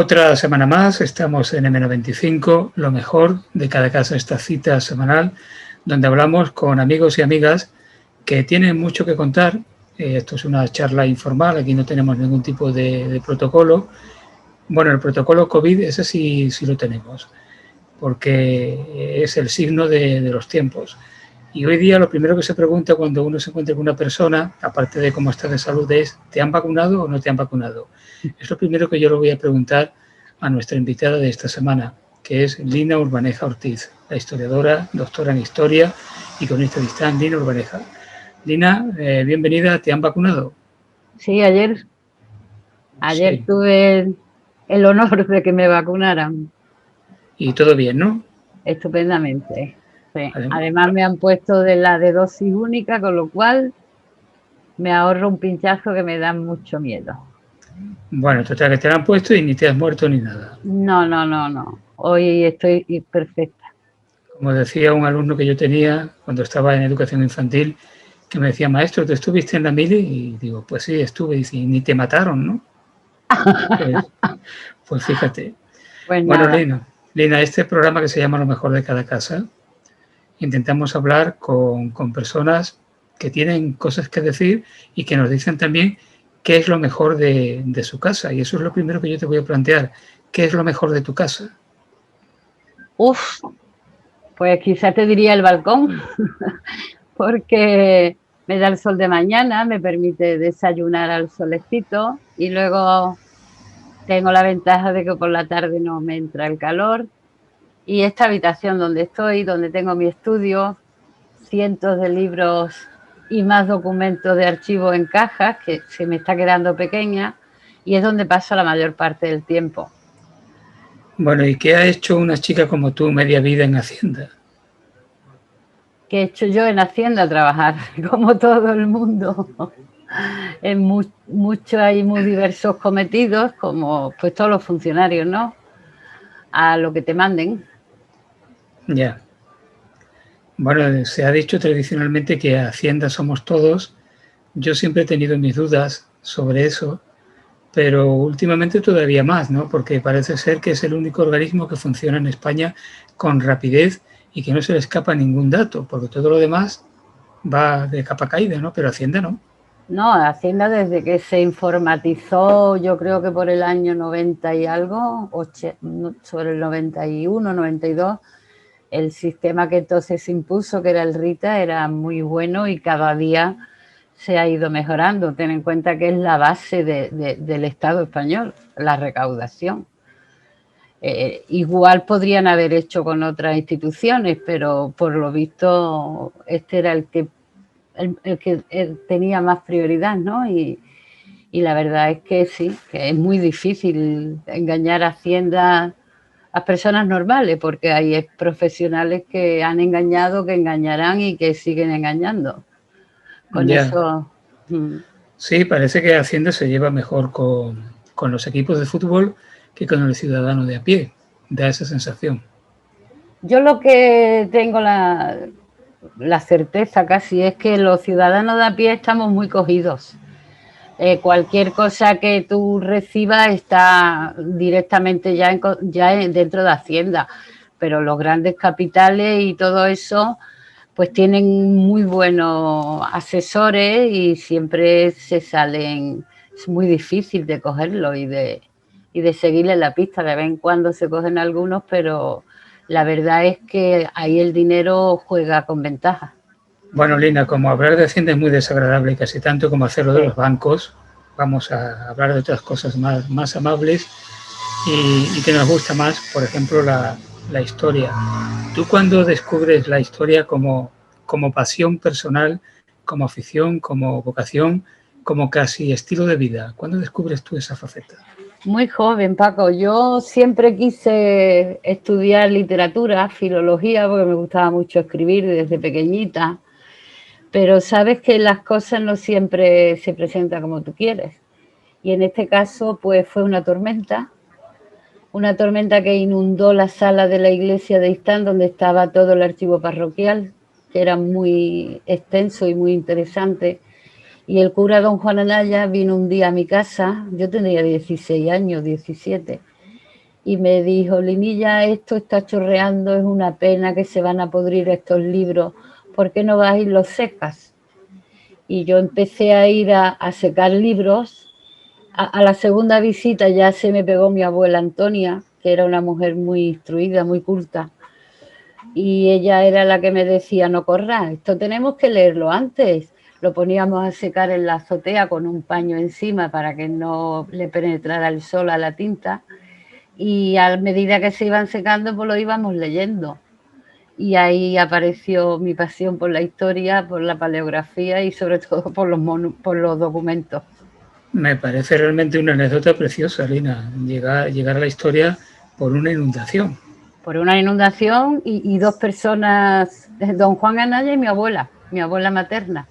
Otra semana más, estamos en M95, lo mejor de cada casa, esta cita semanal, donde hablamos con amigos y amigas que tienen mucho que contar. Esto es una charla informal, aquí no tenemos ningún tipo de protocolo. Bueno, el protocolo COVID, ese sí lo tenemos, porque es el signo de los tiempos. Y hoy día lo primero que se pregunta cuando uno se encuentra con una persona, aparte de cómo está de salud, es ¿te han vacunado o no te han vacunado? Es lo primero que yo le voy a preguntar a nuestra invitada de esta semana, que es Lina Urbaneja Ortiz, la historiadora, doctora en historia y cronista digital Lina Urbaneja. Lina, bienvenida, ¿te han vacunado? Sí, ayer Sí. tuve el honor de que me vacunaran. Y todo bien, ¿no? Estupendamente. Sí. Además me han puesto de la de dosis única, con lo cual me ahorro un pinchazo que me da mucho miedo. Bueno, total, que te la han puesto y ni te has muerto ni nada. No. Hoy estoy perfecta. Como decía un alumno que yo tenía cuando estaba en educación infantil, que me decía, maestro, ¿tú estuviste en la mili? Y digo, pues sí, estuve. Y dice, ni te mataron, ¿no? Pues fíjate. Pues Bueno, nada. Lina, este programa que se llama Lo mejor de cada casa, intentamos hablar con personas que tienen cosas que decir y que nos dicen también qué es lo mejor de su casa. Y eso es lo primero que yo te voy a plantear. ¿Qué es lo mejor de tu casa? Uf, pues quizás te diría el balcón, porque me da el sol de mañana, me permite desayunar al solecito y luego tengo la ventaja de que por la tarde no me entra el calor. Y esta habitación donde estoy, donde tengo mi estudio, cientos de libros y más documentos de archivo en cajas, que se me está quedando pequeña, y es donde paso la mayor parte del tiempo. Bueno, ¿y qué ha hecho una chica como tú media vida en Hacienda? ¿Qué he hecho yo en Hacienda? Trabajar, como todo el mundo. En muchos hay muy diversos cometidos, como pues todos los funcionarios, ¿no? A lo que te manden. Ya. Bueno, se ha dicho tradicionalmente que Hacienda somos todos. Yo siempre he tenido mis dudas sobre eso, pero últimamente todavía más, ¿no? Porque parece ser que es el único organismo que funciona en España con rapidez y que no se le escapa ningún dato, porque todo lo demás va de capa caída, ¿no? Pero Hacienda no. No, Hacienda desde que se informatizó, yo creo que por el año 90 y algo, sobre el 91, 92, el sistema que entonces se impuso, que era el RITA, era muy bueno y cada día se ha ido mejorando. Ten en cuenta que es la base del Estado español, la recaudación. Igual podrían haber hecho con otras instituciones, pero por lo visto este era el que tenía más prioridad, ¿no? Y la verdad es que sí, que es muy difícil engañar a Hacienda a personas normales, porque hay profesionales que han engañado, que engañarán y que siguen engañando. Con Ya. eso... Sí, parece que Hacienda se lleva mejor con los equipos de fútbol que con el ciudadano de a pie. Da esa sensación. Yo lo que tengo la certeza casi es que los ciudadanos de a pie estamos muy cogidos. Cualquier cosa que tú recibas está directamente ya dentro de Hacienda, pero los grandes capitales y todo eso pues tienen muy buenos asesores y siempre se salen, es muy difícil de cogerlo y de seguirle la pista. De vez en cuando se cogen algunos, pero la verdad es que ahí el dinero juega con ventaja. Bueno, Lina, como hablar de Hacienda es muy desagradable, casi tanto como hacerlo de los bancos, vamos a hablar de otras cosas más amables y que nos gusta más, por ejemplo, la historia. Tú cuando descubres la historia como pasión personal, como afición, como vocación, como casi estilo de vida, ¿cuándo descubres tú esa faceta? Muy joven, Paco. Yo siempre quise estudiar literatura, filología, porque me gustaba mucho escribir desde pequeñita. Pero sabes que las cosas no siempre se presentan como tú quieres. Y en este caso, pues fue una tormenta que inundó la sala de la iglesia de Istán, donde estaba todo el archivo parroquial, que era muy extenso y muy interesante. Y el cura don Juan Anaya vino un día a mi casa, yo tendría 16 años, 17, y me dijo, Linilla, esto está chorreando, es una pena que se van a podrir estos libros, ¿por qué no vas y los secas? Y yo empecé a ir a secar libros. A la segunda visita ya se me pegó mi abuela Antonia, que era una mujer muy instruida, muy culta, y ella era la que me decía, no corras, esto tenemos que leerlo antes. Lo poníamos a secar en la azotea con un paño encima para que no le penetrara el sol a la tinta, y a medida que se iban secando pues lo íbamos leyendo. Y ahí apareció mi pasión por la historia, por la paleografía y sobre todo por los documentos. Me parece realmente una anécdota preciosa, Lina, llegar a la historia por una inundación. Por una inundación y dos personas, don Juan Anaya y mi abuela materna.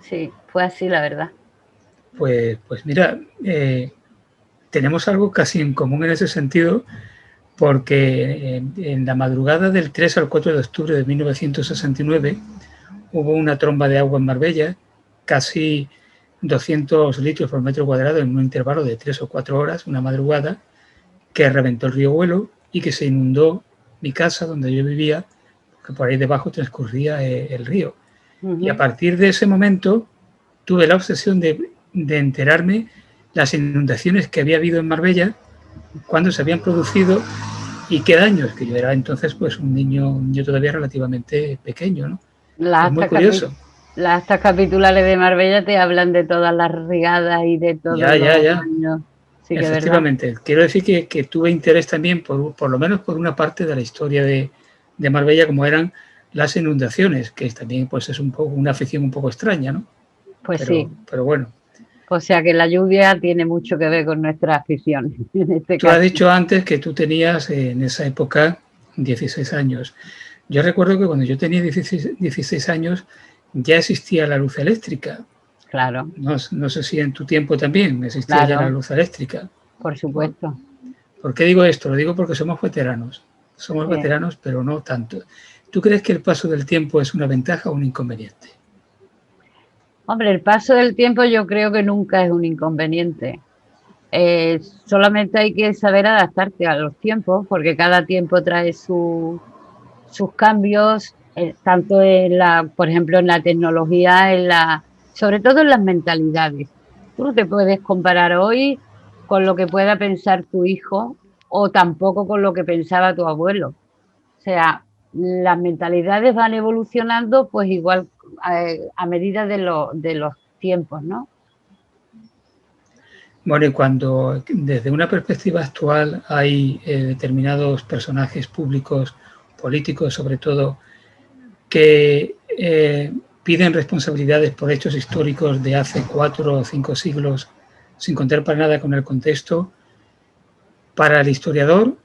Sí, fue así la verdad. Pues mira, tenemos algo casi en común en ese sentido, porque en la madrugada del 3 al 4 de octubre de 1969 hubo una tromba de agua en Marbella, casi 200 litros por metro cuadrado en un intervalo de 3 o 4 horas, una madrugada, que reventó el río Güelo y que se inundó mi casa donde yo vivía, porque por ahí debajo transcurría el río. Y a partir de ese momento tuve la obsesión de enterarme las inundaciones que había habido en Marbella, cuándo se habían producido y qué daños, que yo era entonces pues un niño todavía relativamente pequeño, ¿no? Las muy curioso. Las actas capitulares de Marbella te hablan de todas las rigadas y de todos los daños. Sí, efectivamente. Que quiero decir que tuve interés también, por lo menos por una parte de la historia de Marbella, como eran las inundaciones, que también pues es un poco una afición un poco extraña, ¿no? Pues sí. Pero bueno. O sea que la lluvia tiene mucho que ver con nuestra afición. Tú has dicho antes que tú tenías en esa época 16 años. Yo recuerdo que cuando yo tenía 16 años ya existía la luz eléctrica. Claro. No sé si en tu tiempo también existía ya la luz eléctrica. Por supuesto. ¿Por qué digo esto? Lo digo porque somos veteranos. Somos veteranos, pero no tanto. ¿Tú crees que el paso del tiempo es una ventaja o un inconveniente? Hombre, el paso del tiempo yo creo que nunca es un inconveniente. Solamente hay que saber adaptarte a los tiempos, porque cada tiempo trae sus cambios, tanto por ejemplo, en la tecnología, sobre todo en las mentalidades. Tú no te puedes comparar hoy con lo que pueda pensar tu hijo o tampoco con lo que pensaba tu abuelo. O sea, las mentalidades van evolucionando pues igual a medida de los tiempos, ¿no? Bueno, y cuando desde una perspectiva actual hay determinados personajes públicos, políticos sobre todo, que piden responsabilidades por hechos históricos de hace 4 o 5 siglos, sin contar para nada con el contexto, para el historiador,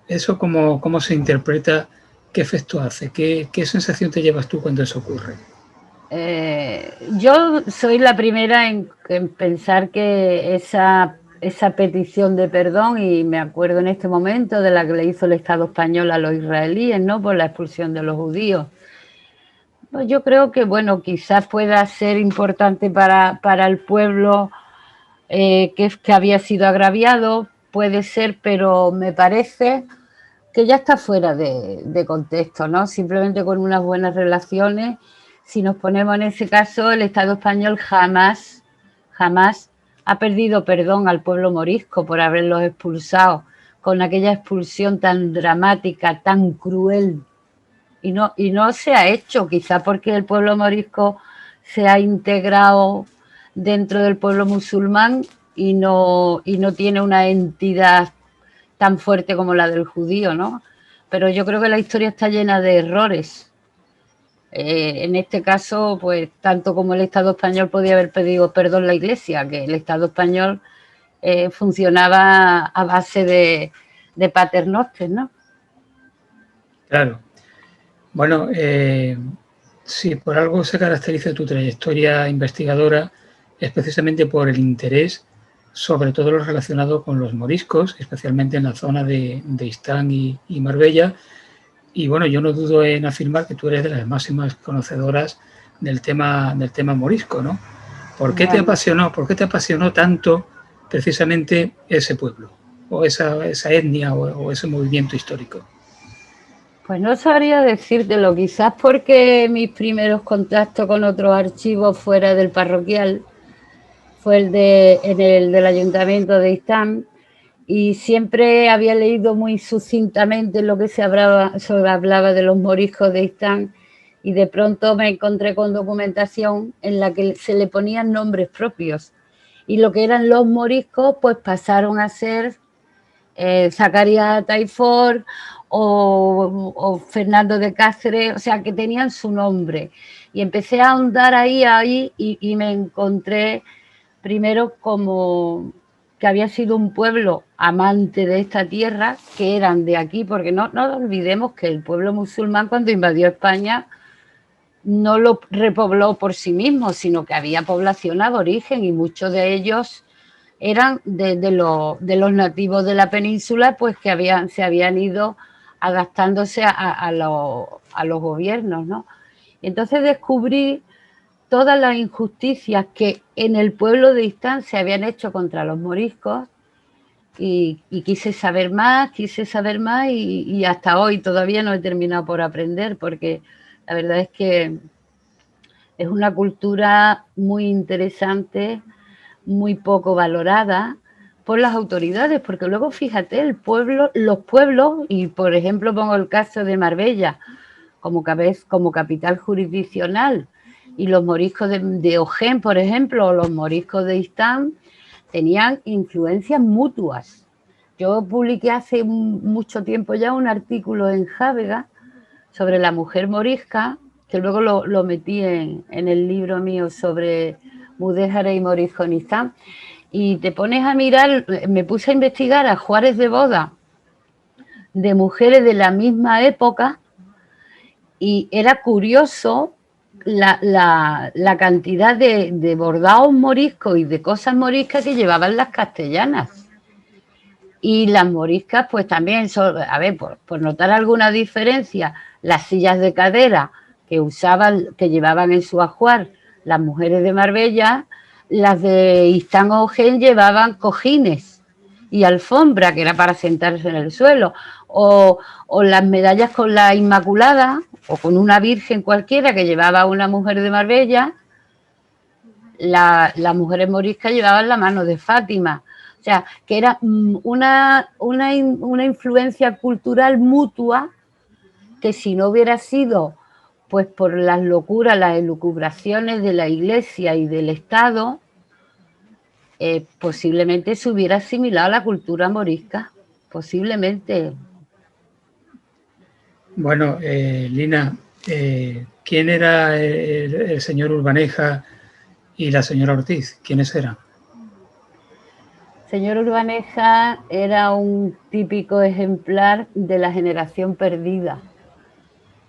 ¿eso cómo se interpreta? ¿Qué efecto hace? ¿Qué sensación te llevas tú cuando eso ocurre? Yo soy la primera en pensar que esa petición de perdón, y me acuerdo en este momento de la que le hizo el Estado español a los israelíes, ¿no?, por la expulsión de los judíos. Pues yo creo que, bueno, quizás pueda ser importante para el pueblo que había sido agraviado, puede ser, pero me parece que ya está fuera de contexto, ¿no? Simplemente con unas buenas relaciones. Si nos ponemos en ese caso, el Estado español jamás ha pedido perdón al pueblo morisco por haberlos expulsado, con aquella expulsión tan dramática, tan cruel. Y no se ha hecho, quizá porque el pueblo morisco se ha integrado dentro del pueblo musulmán y no tiene una entidad tan fuerte como la del judío, ¿no? Pero yo creo que la historia está llena de errores. En este caso, pues tanto como el Estado español podía haber pedido perdón la Iglesia, que el Estado español funcionaba a base de paternosters, ¿no? Claro. Bueno, si por algo se caracteriza tu trayectoria investigadora es precisamente por el interés, sobre todo lo relacionado con los moriscos, especialmente en la zona de Istán y Marbella. Y bueno, yo no dudo en afirmar que tú eres de las máximas conocedoras del tema morisco, ¿no? ¿Por qué te apasionó tanto precisamente ese pueblo o esa etnia o ese movimiento histórico? Pues no sabría decírtelo, quizás porque mis primeros contactos con otros archivos fuera del parroquial fue en el del ayuntamiento de Istán, y siempre había leído muy sucintamente lo que se hablaba de los moriscos de Istán, y de pronto me encontré con documentación en la que se le ponían nombres propios, y lo que eran los moriscos pues pasaron a ser Zacarías Taifor o Fernando de Cáceres, o sea, que tenían su nombre. Y empecé a ahondar ahí y me encontré primero como que había sido un pueblo amante de esta tierra, que eran de aquí, porque no olvidemos que el pueblo musulmán cuando invadió España no lo repobló por sí mismo, sino que había población aborigen y muchos de ellos eran de los nativos de la península, pues que se habían ido adaptándose a los gobiernos, ¿no? Y entonces descubrí todas las injusticias que en el pueblo de Istán se habían hecho contra los moriscos, y quise saber más y hasta hoy todavía no he terminado por aprender, porque la verdad es que es una cultura muy interesante, muy poco valorada por las autoridades, porque luego fíjate, los pueblos, y por ejemplo pongo el caso de Marbella como capital jurisdiccional, y los moriscos de Ojén, por ejemplo, o los moriscos de Istán, tenían influencias mutuas. Yo publiqué hace mucho tiempo ya un artículo en Jávega sobre la mujer morisca, que luego lo metí en el libro mío sobre mudéjares y moriscos en Istán, y te pones a mirar, me puse a investigar a Juárez de boda de mujeres de la misma época, y era curioso la cantidad de bordados moriscos y de cosas moriscas que llevaban las castellanas. Y las moriscas, pues también, a ver, por notar alguna diferencia, las sillas de cadera que llevaban en su ajuar las mujeres de Marbella, las de Istán o Ojén llevaban cojines y alfombra, que era para sentarse en el suelo, o las medallas con la Inmaculada, o con una virgen cualquiera que llevaba una mujer de Marbella, las mujeres moriscas llevaban la mano de Fátima. O sea, que era una influencia cultural mutua, que si no hubiera sido pues por las locuras, las elucubraciones de la Iglesia y del Estado, posiblemente se hubiera asimilado a la cultura morisca, posiblemente. Bueno, Lina, ¿quién era el señor Urbaneja y la señora Ortiz? ¿Quiénes eran? Señor Urbaneja era un típico ejemplar de la generación perdida.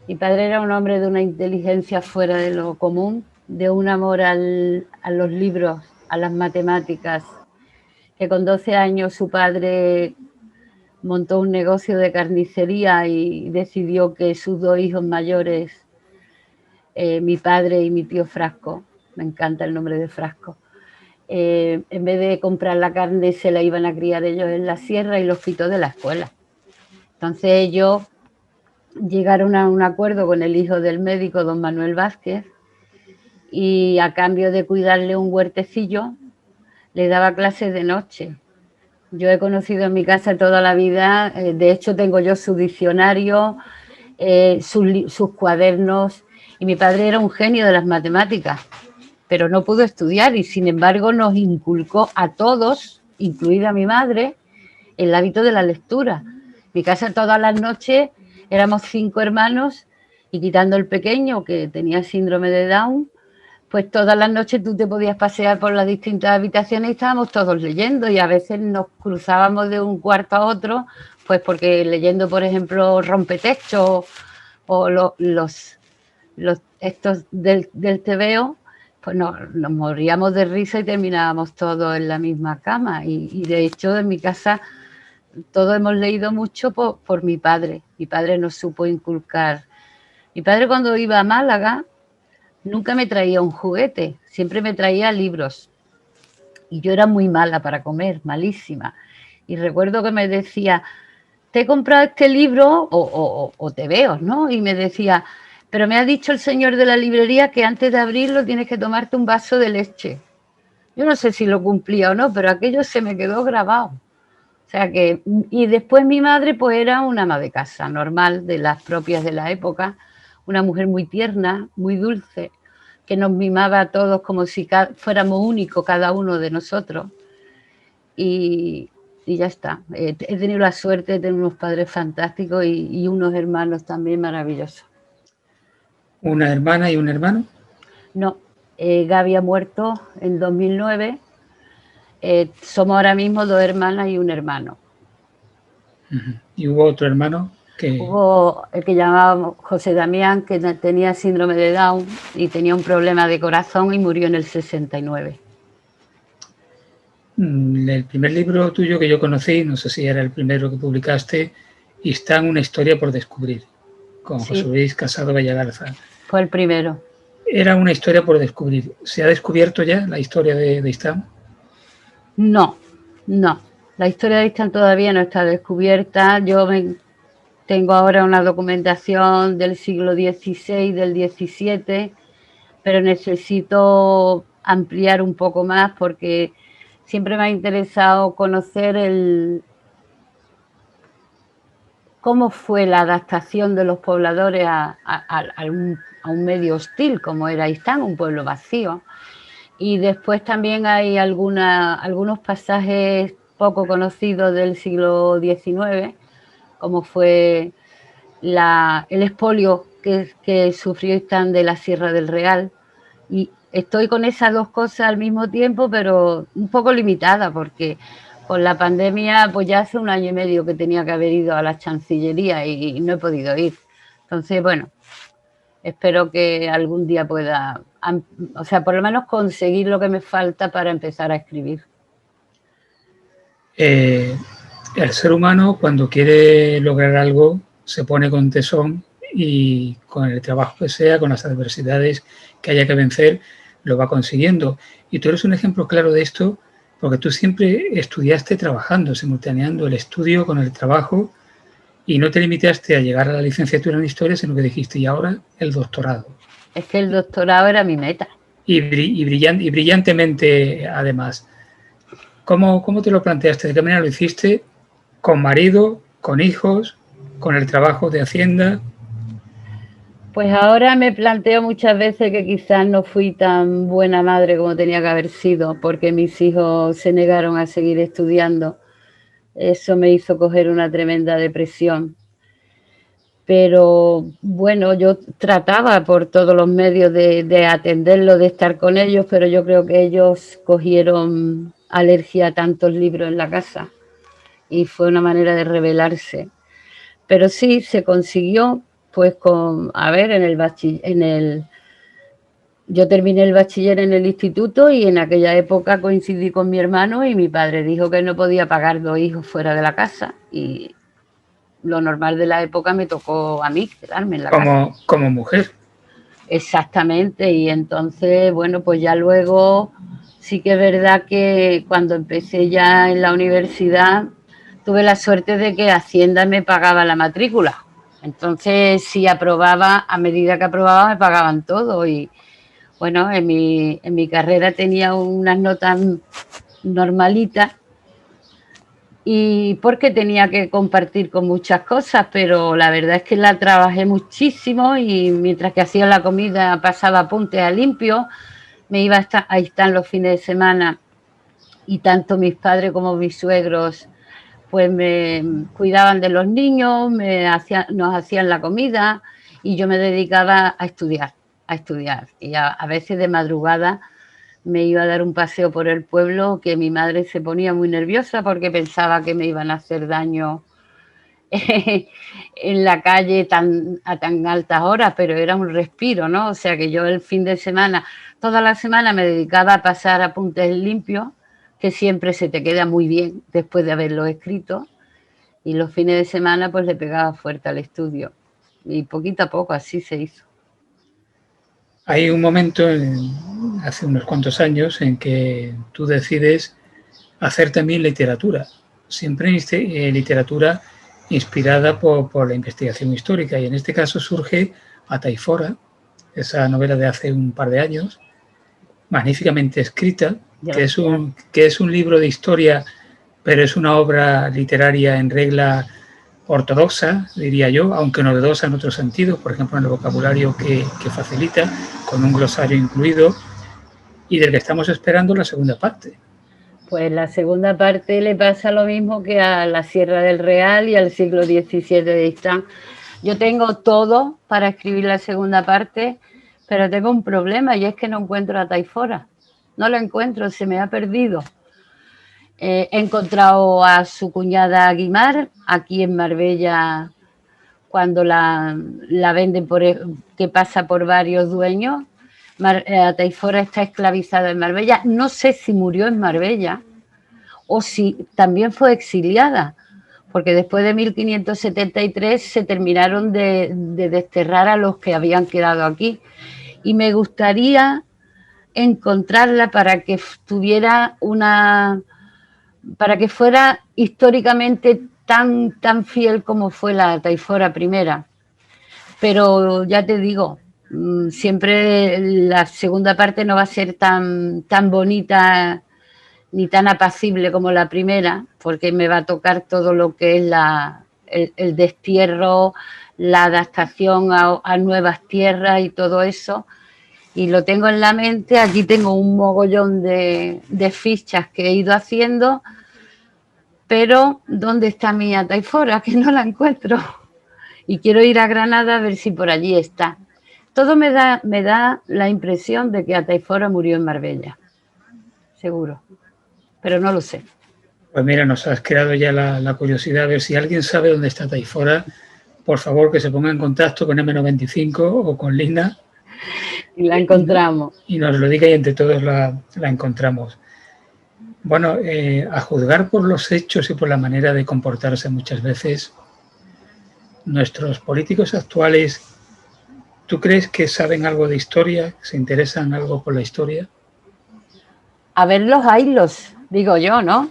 Mi padre era un hombre de una inteligencia fuera de lo común, de un amor a los libros, a las matemáticas, que con 12 años su padre montó un negocio de carnicería y decidió que sus dos hijos mayores, mi padre y mi tío Frasco, me encanta el nombre de Frasco, en vez de comprar la carne se la iban a criar ellos en la sierra, y los quitó de la escuela. Entonces ellos llegaron a un acuerdo con el hijo del médico, don Manuel Vázquez, y a cambio de cuidarle un huertecillo, le daba clases de noche. Yo he conocido en mi casa toda la vida, de hecho tengo yo su diccionario, sus cuadernos, y mi padre era un genio de las matemáticas, pero no pudo estudiar, y sin embargo nos inculcó a todos, incluida a mi madre, el hábito de la lectura. Mi casa todas las noches éramos 5 hermanos, y quitando el pequeño que tenía síndrome de Down, pues todas las noches tú te podías pasear por las distintas habitaciones y estábamos todos leyendo, y a veces nos cruzábamos de un cuarto a otro, pues porque leyendo, por ejemplo, Rompetextos o estos del TVO, pues nos moríamos de risa y terminábamos todos en la misma cama. Y de hecho en mi casa todos hemos leído mucho por mi padre. Mi padre nos supo inculcar. Mi padre, cuando iba a Málaga, nunca me traía un juguete, siempre me traía libros. Y yo era muy mala para comer, malísima. Y recuerdo que me decía, te he comprado este libro o te veo, ¿no? Y me decía, pero me ha dicho el señor de la librería que antes de abrirlo tienes que tomarte un vaso de leche. Yo no sé si lo cumplía o no, pero aquello se me quedó grabado. O sea que, y después mi madre pues era una ama de casa normal, de las propias de la época, una mujer muy tierna, muy dulce, que nos mimaba a todos como si fuéramos únicos cada uno de nosotros. Y, y ya está. He tenido la suerte de tener unos padres fantásticos y unos hermanos también maravillosos. ¿Una hermana y un hermano? No, Gaby ha muerto en 2009. Somos ahora mismo 2 hermanas y un hermano. ¿Y hubo otro hermano que...? Hubo el que llamábamos José Damián, que tenía síndrome de Down y tenía un problema de corazón y murió en el 69. El primer libro tuyo que yo conocí, no sé si era el primero que publicaste, y está en Una historia por descubrir, con Sí, José Luis Casado Vallagarza. fue el primero. Era una historia por descubrir. ¿Se ha descubierto ya la historia de Istán? No, no. La historia de Istán todavía no está descubierta. Tengo ahora una documentación del siglo XVI, del XVII, pero necesito ampliar un poco más porque siempre me ha interesado conocer cómo fue la adaptación de los pobladores a un medio hostil como era Istán, un pueblo vacío. Y después también hay algunos pasajes poco conocidos del siglo XIX, como fue el expolio que sufrió Istán de la Sierra del Real. Y estoy con esas dos cosas al mismo tiempo, pero un poco limitada, porque con la pandemia, pues ya hace 1 año y medio que tenía que haber ido a la Chancillería y no he podido ir. Entonces, bueno, espero que algún día pueda, o sea, por lo menos conseguir lo que me falta para empezar a escribir. El ser humano, cuando quiere lograr algo, se pone con tesón y con el trabajo que sea, con las adversidades que haya que vencer, lo va consiguiendo. Y tú eres un ejemplo claro de esto, porque tú siempre estudiaste trabajando, simultaneando el estudio con el trabajo, y no te limitaste a llegar a la licenciatura en Historia, sino que dijiste, y ahora el doctorado. Es que el doctorado era mi meta. Y brillantemente, además. ¿Cómo te lo planteaste? ¿De qué manera lo hiciste? ¿Con marido? ¿Con hijos? ¿Con el trabajo de Hacienda? Pues ahora me planteo muchas veces que quizás no fui tan buena madre como tenía que haber sido, porque mis hijos se negaron a seguir estudiando. Eso me hizo coger una tremenda depresión. Pero bueno, yo trataba por todos los medios de atenderlo, de estar con ellos, pero yo creo que ellos cogieron alergia a tantos libros en la casa y fue una manera de rebelarse. Pero sí, se consiguió, pues yo terminé el bachiller en el instituto y en aquella época coincidí con mi hermano y mi padre dijo que no podía pagar 2 hijos fuera de la casa y lo normal de la época me tocó a mí quedarme en la casa. Como mujer. Exactamente, y entonces, bueno, pues ya luego sí que es verdad que cuando empecé ya en la universidad tuve la suerte de que Hacienda me pagaba la matrícula. Entonces, si aprobaba, a medida que aprobaba me pagaban todo y bueno, en mi carrera tenía unas notas normalitas y porque tenía que compartir con muchas cosas, pero la verdad es que la trabajé muchísimo y mientras que hacía la comida pasaba apuntes a limpio, me iba a estar los fines de semana y tanto mis padres como mis suegros pues me cuidaban de los niños, nos hacían la comida y yo me dedicaba a estudiar y a veces de madrugada me iba a dar un paseo por el pueblo que mi madre se ponía muy nerviosa porque pensaba que me iban a hacer daño en la calle a tan altas horas, pero era un respiro, ¿no? O sea que yo el fin de semana, toda la semana me dedicaba a pasar apuntes limpios, que siempre se te queda muy bien después de haberlo escrito, y los fines de semana pues le pegaba fuerte al estudio. Y poquito a poco así se hizo. Hay un momento, hace unos cuantos años, en que tú decides hacer también literatura. siempre literatura inspirada por la investigación histórica, y en este caso surge Ataífora, esa novela de hace un par de años, magníficamente escrita, que es un libro de historia, pero es una obra literaria en regla ortodoxa, diría yo, aunque novedosa en otros sentidos, por ejemplo, en el vocabulario que facilita, con un glosario incluido, y del que estamos esperando la segunda parte. Pues la segunda parte le pasa lo mismo que a la Sierra del Real y al siglo XVII de Istán. Yo tengo todo para escribir la segunda parte, pero tengo un problema, y es que no encuentro a Taifora. No lo encuentro, se me ha perdido. He encontrado a su cuñada Guimar aquí en Marbella, cuando la venden, que pasa por varios dueños. Taifora está esclavizada en Marbella. No sé si murió en Marbella o si también fue exiliada, porque después de 1573 se terminaron de desterrar a los que habían quedado aquí. Y me gustaría encontrarla para que tuviera para que fuera históricamente tan fiel como fue la Taifora primera. Pero ya te digo, siempre la segunda parte no va a ser tan bonita ni tan apacible como la primera, porque me va a tocar todo lo que es el destierro, la adaptación a nuevas tierras y todo eso. Y lo tengo en la mente. Aquí tengo un mogollón de fichas que he ido haciendo, pero ¿dónde está mi Ataífora? Que no la encuentro. Y quiero ir a Granada a ver si por allí está. Todo me da la impresión de que Ataífora murió en Marbella, seguro, pero no lo sé. Pues mira, nos has creado ya la curiosidad. A ver, si alguien sabe dónde está Ataífora, por favor que se ponga en contacto con M95 o con Lina. Y la encontramos. Y nos lo diga, y entre todos la encontramos. Bueno, a juzgar por los hechos y por la manera de comportarse muchas veces, nuestros políticos actuales, ¿tú crees que saben algo de historia? ¿Se interesan algo por la historia? A ver, los haylos, digo yo, ¿no?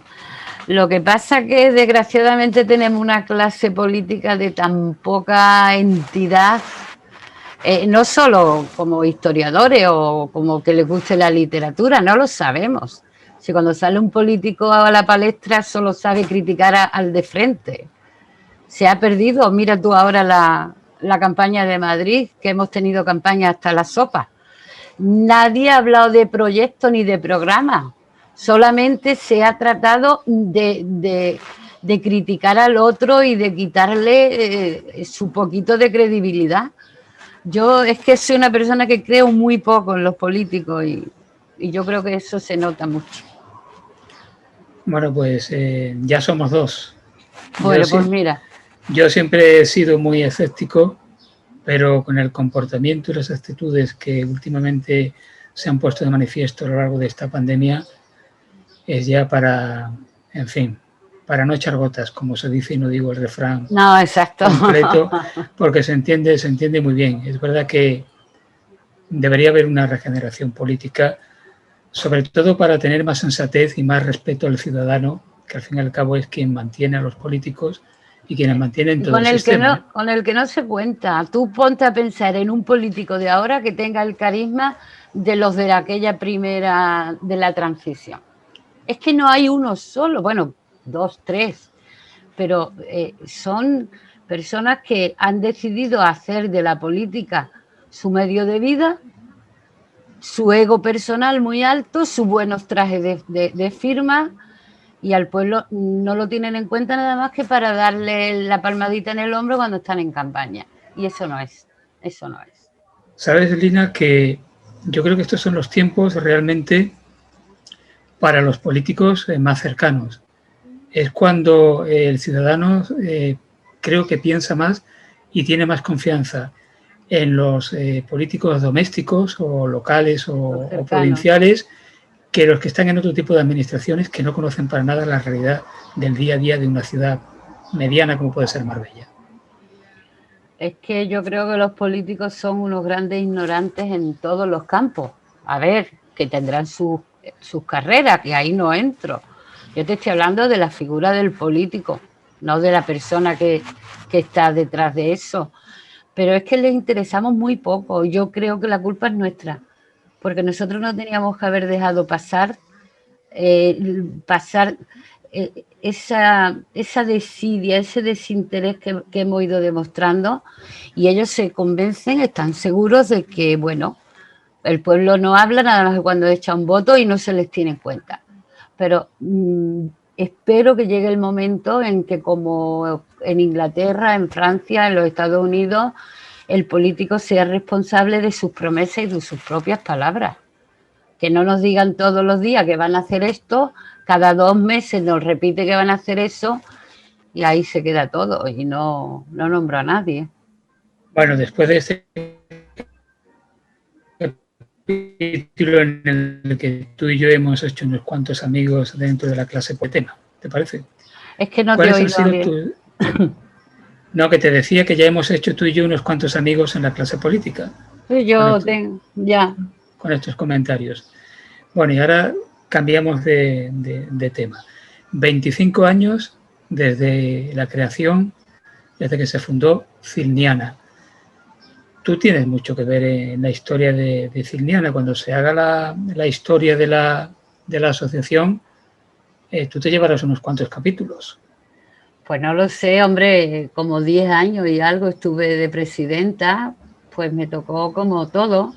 Lo que pasa que desgraciadamente tenemos una clase política de tan poca entidad, no solo como historiadores o como que les guste la literatura, no lo sabemos. Si cuando sale un político a la palestra solo sabe criticar al de frente. Se ha perdido. Mira tú ahora la campaña de Madrid, que hemos tenido campaña hasta la sopa. Nadie ha hablado de proyectos ni de programas. Solamente se ha tratado de criticar al otro y de quitarle su poquito de credibilidad. Yo es que soy una persona que creo muy poco en los políticos y yo creo que eso se nota mucho. Bueno, pues ya somos dos. Bueno, pues mira. Yo siempre he sido muy escéptico, pero con el comportamiento y las actitudes que últimamente se han puesto de manifiesto a lo largo de esta pandemia, es ya para, en fin, para no echar gotas, como se dice, y no digo el refrán exacto. completo, porque se entiende muy bien. Es verdad que debería haber una regeneración política, sobre todo para tener más sensatez y más respeto al ciudadano, que al fin y al cabo es quien mantiene a los políticos y quienes mantienen todo el sistema. Con el que no se cuenta. Tú ponte a pensar en un político de ahora que tenga el carisma de los de aquella primera de la transición. Es que no hay uno solo, bueno, 2, 3, pero son personas que han decidido hacer de la política su medio de vida, su ego personal muy alto, sus buenos trajes de firma, y al pueblo no lo tienen en cuenta nada más que para darle la palmadita en el hombro cuando están en campaña. Y eso no es. Sabes, Lina, que yo creo que estos son los tiempos realmente para los políticos más cercanos. Es cuando el ciudadano creo que piensa más y tiene más confianza en los políticos domésticos o locales o provinciales, que los que están en otro tipo de administraciones que no conocen para nada la realidad del día a día de una ciudad mediana como puede ser Marbella. Es que yo creo que los políticos son unos grandes ignorantes en todos los campos. A ver, que tendrán sus carreras, que ahí no entro, Yo te estoy hablando de la figura del político, no de la persona que está detrás de eso. Pero es que les interesamos muy poco. Yo creo que la culpa es nuestra, porque nosotros no teníamos que haber dejado pasar esa desidia, ese desinterés que hemos ido demostrando, y ellos se convencen, están seguros de que, bueno, el pueblo no habla nada más que cuando echa un voto y no se les tiene en cuenta. Pero espero que llegue el momento en que, como en Inglaterra, en Francia, en los Estados Unidos, el político sea responsable de sus promesas y de sus propias palabras. Que no nos digan todos los días que van a hacer esto, cada 2 meses nos repite que van a hacer eso, y ahí se queda todo y no nombra a nadie. Bueno, después de este capítulo en el que tú y yo hemos hecho unos cuantos amigos dentro de la clase por tema, ¿te parece? Es que no te he oído bien. No, que te decía que ya hemos hecho tú y yo unos cuantos amigos en la clase política. Yo tengo, ya. Con estos comentarios. Bueno, y ahora cambiamos de tema. 25 años desde la creación, desde que se fundó Cilniana. Tú tienes mucho que ver en la historia de Cilniana. Cuando se haga la historia de la asociación, tú te llevarás unos cuantos capítulos. Pues no lo sé, hombre, como 10 años y algo estuve de presidenta, pues me tocó, como todo,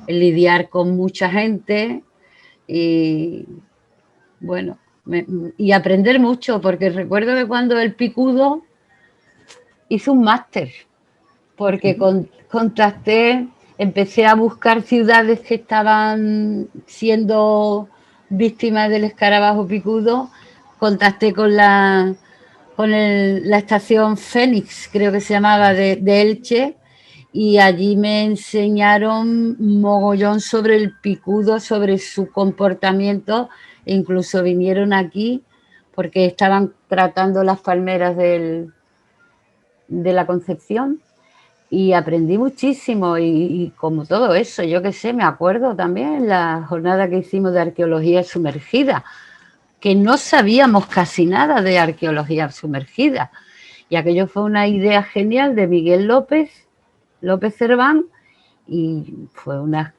lidiar con mucha gente y, bueno, y aprender mucho, porque recuerdo que cuando el Picudo hizo un máster, porque contacté, empecé a buscar ciudades que estaban siendo víctimas del escarabajo picudo, contacté con la estación Fénix, creo que se llamaba, de Elche, y allí me enseñaron mogollón sobre el picudo, sobre su comportamiento, e incluso vinieron aquí porque estaban tratando las palmeras de la Concepción, y aprendí muchísimo, y como todo eso, yo qué sé, me acuerdo también la jornada que hicimos de arqueología sumergida, que no sabíamos casi nada de arqueología sumergida, y aquello fue una idea genial de Miguel López Cerván, y fue una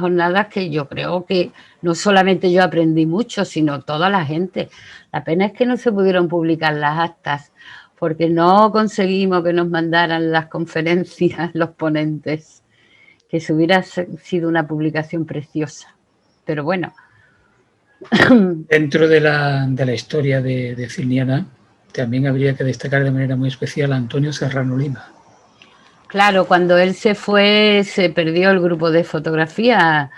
jornada que yo creo que no solamente yo aprendí mucho, sino toda la gente. La pena es que no se pudieron publicar las actas, porque no conseguimos que nos mandaran las conferencias los ponentes, que se hubiera sido una publicación preciosa. Pero bueno. Dentro de la historia de Cilniana, también habría que destacar de manera muy especial a Antonio Serrano Lima. Claro, cuando él se fue, se perdió el grupo de fotografía.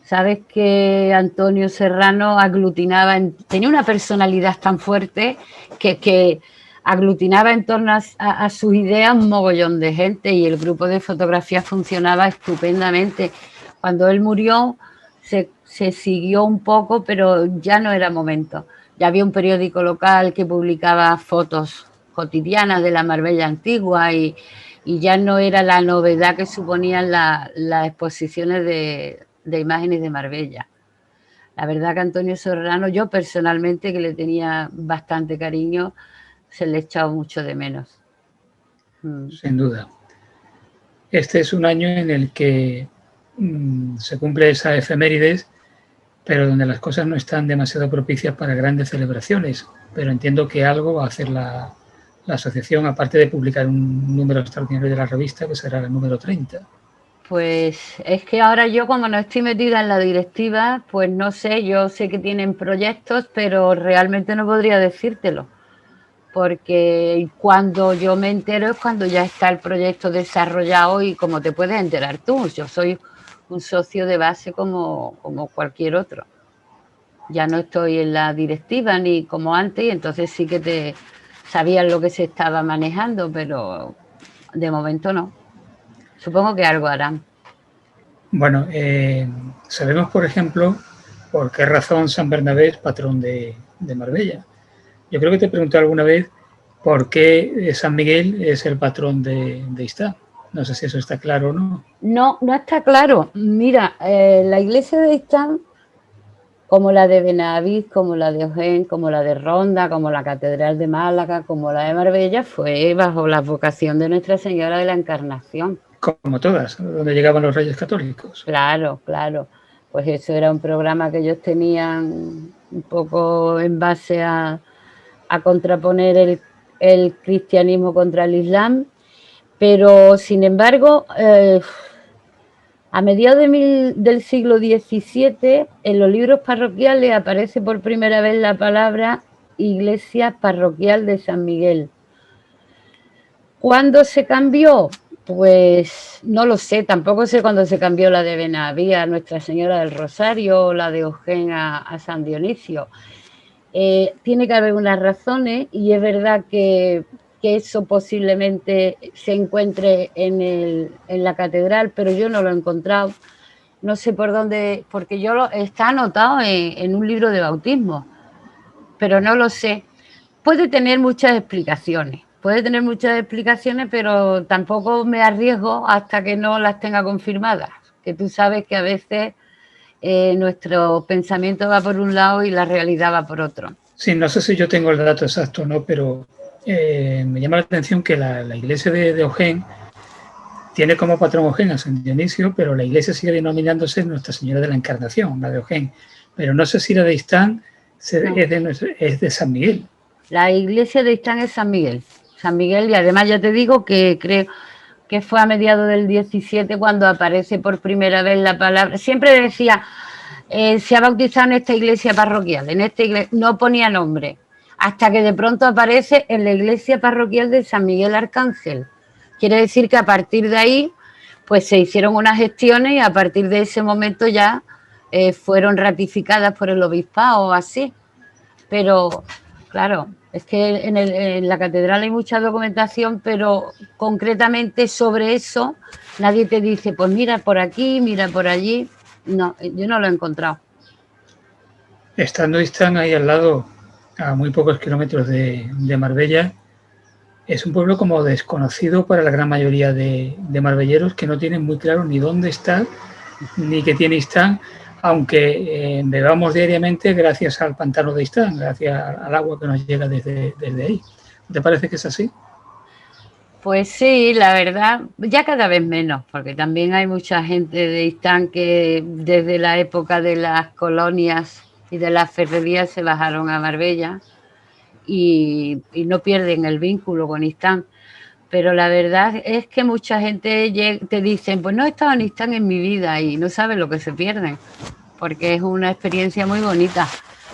Sabes que Antonio Serrano aglutinaba, tenía una personalidad tan fuerte que aglutinaba en torno a sus ideas un mogollón de gente, y el grupo de fotografía funcionaba estupendamente. Cuando él murió se siguió un poco, pero ya no era momento. Ya había un periódico local que publicaba fotos cotidianas de la Marbella antigua, y ya no era la novedad que suponían las exposiciones de imágenes de Marbella. La verdad que Antonio Serrano, yo personalmente, que le tenía bastante cariño, se le he echado mucho de menos. Sin duda. Este es un año en el que se cumple esa efemérides, pero donde las cosas no están demasiado propicias para grandes celebraciones. Pero entiendo que algo va a hacer la asociación, aparte de publicar un número extraordinario de la revista, que será el número 30. Pues es que ahora yo, como no estoy metida en la directiva, pues no sé, yo sé que tienen proyectos, pero realmente no podría decírtelo, porque cuando yo me entero es cuando ya está el proyecto desarrollado, y como te puedes enterar tú, yo soy un socio de base como cualquier otro. Ya no estoy en la directiva ni como antes, y entonces sí que sabían lo que se estaba manejando, pero de momento no. Supongo que algo harán. Bueno, sabemos, por ejemplo, por qué razón San Bernabé es patrón de Marbella. Yo creo que te pregunté alguna vez por qué San Miguel es el patrón de Istá. No sé si eso está claro o no. No está claro. Mira, la iglesia de Istán, como la de Benaviz, como la de Ojén, como la de Ronda, como la Catedral de Málaga, como la de Marbella, fue bajo la vocación de Nuestra Señora de la Encarnación. Como todas, donde llegaban los Reyes Católicos. Claro, claro. Pues eso era un programa que ellos tenían un poco en base a contraponer el cristianismo contra el islam, pero sin embargo, a mediados del siglo XVII, en los libros parroquiales aparece por primera vez la palabra Iglesia Parroquial de San Miguel. ¿Cuándo se cambió? Pues no lo sé, tampoco sé cuándo se cambió la de Benaví a Nuestra Señora del Rosario o la de Ojén a San Dionisio. Tiene que haber unas razones y es verdad que eso posiblemente se encuentre en la catedral, pero yo no lo he encontrado. No sé por dónde, porque está anotado en un libro de bautismo, pero no lo sé. Puede tener muchas explicaciones, pero tampoco me arriesgo hasta que no las tenga confirmadas, que tú sabes que a veces nuestro pensamiento va por un lado y la realidad va por otro. Sí, no sé si yo tengo el dato exacto o no, pero me llama la atención que la iglesia de Ojén tiene como patrón Ojén a San Dionisio, pero la iglesia sigue denominándose Nuestra Señora de la Encarnación, la de Ojén. Pero no sé si la de Istán es de San Miguel. La iglesia de Istán es San Miguel. San Miguel, y además ya te digo que creo que fue a mediados del 17 cuando aparece por primera vez la palabra. Siempre decía, se ha bautizado en esta iglesia parroquial, no ponía nombre, hasta que de pronto aparece en la iglesia parroquial de San Miguel Arcángel. Quiere decir que a partir de ahí, pues se hicieron unas gestiones y a partir de ese momento ya fueron ratificadas por el obispado o así. Pero, claro, es que en la catedral hay mucha documentación, pero concretamente sobre eso nadie te dice, pues mira por aquí, mira por allí. No, yo no lo he encontrado. Estando Istán ahí al lado, a muy pocos kilómetros de Marbella, es un pueblo como desconocido para la gran mayoría de marbelleros que no tienen muy claro ni dónde está, ni qué tiene Istán, aunque bebamos diariamente gracias al pantano de Istán, gracias al agua que nos llega desde ahí. ¿Te parece que es así? Pues sí, la verdad, ya cada vez menos, porque también hay mucha gente de Istán que desde la época de las colonias y de las ferrerías se bajaron a Marbella y no pierden el vínculo con Istán. Pero la verdad es que mucha gente te dicen, pues no he estado en Istán en mi vida y no saben lo que se pierden, porque es una experiencia muy bonita.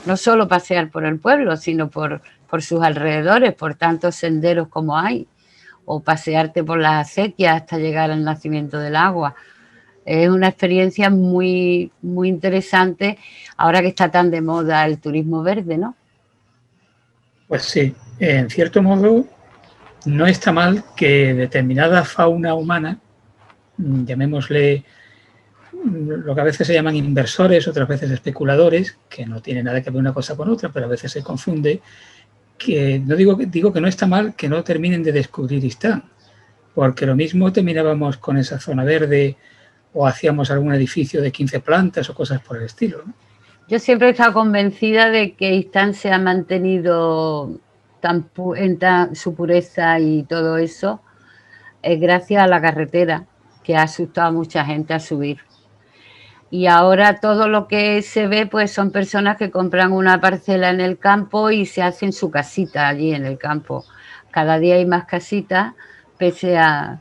No solo pasear por el pueblo, sino por sus alrededores, por tantos senderos como hay, o pasearte por las acequias hasta llegar al nacimiento del agua. Es una experiencia muy, muy interesante ahora que está tan de moda el turismo verde, ¿no? Pues sí, en cierto modo no está mal que determinada fauna humana, llamémosle lo que a veces se llaman inversores, otras veces especuladores, que no tiene nada que ver una cosa con otra, pero a veces se confunde, que no digo que no está mal que no terminen de descubrir Istán, porque lo mismo terminábamos con esa zona verde o hacíamos algún edificio de 15 plantas o cosas por el estilo, ¿no? Yo siempre he estado convencida de que Istán se ha mantenido su pureza y todo eso gracias a la carretera, que ha asustado a mucha gente a subir. Y ahora todo lo que se ve pues son personas que compran una parcela en el campo y se hacen su casita allí en el campo. Cada día hay más casitas, pese a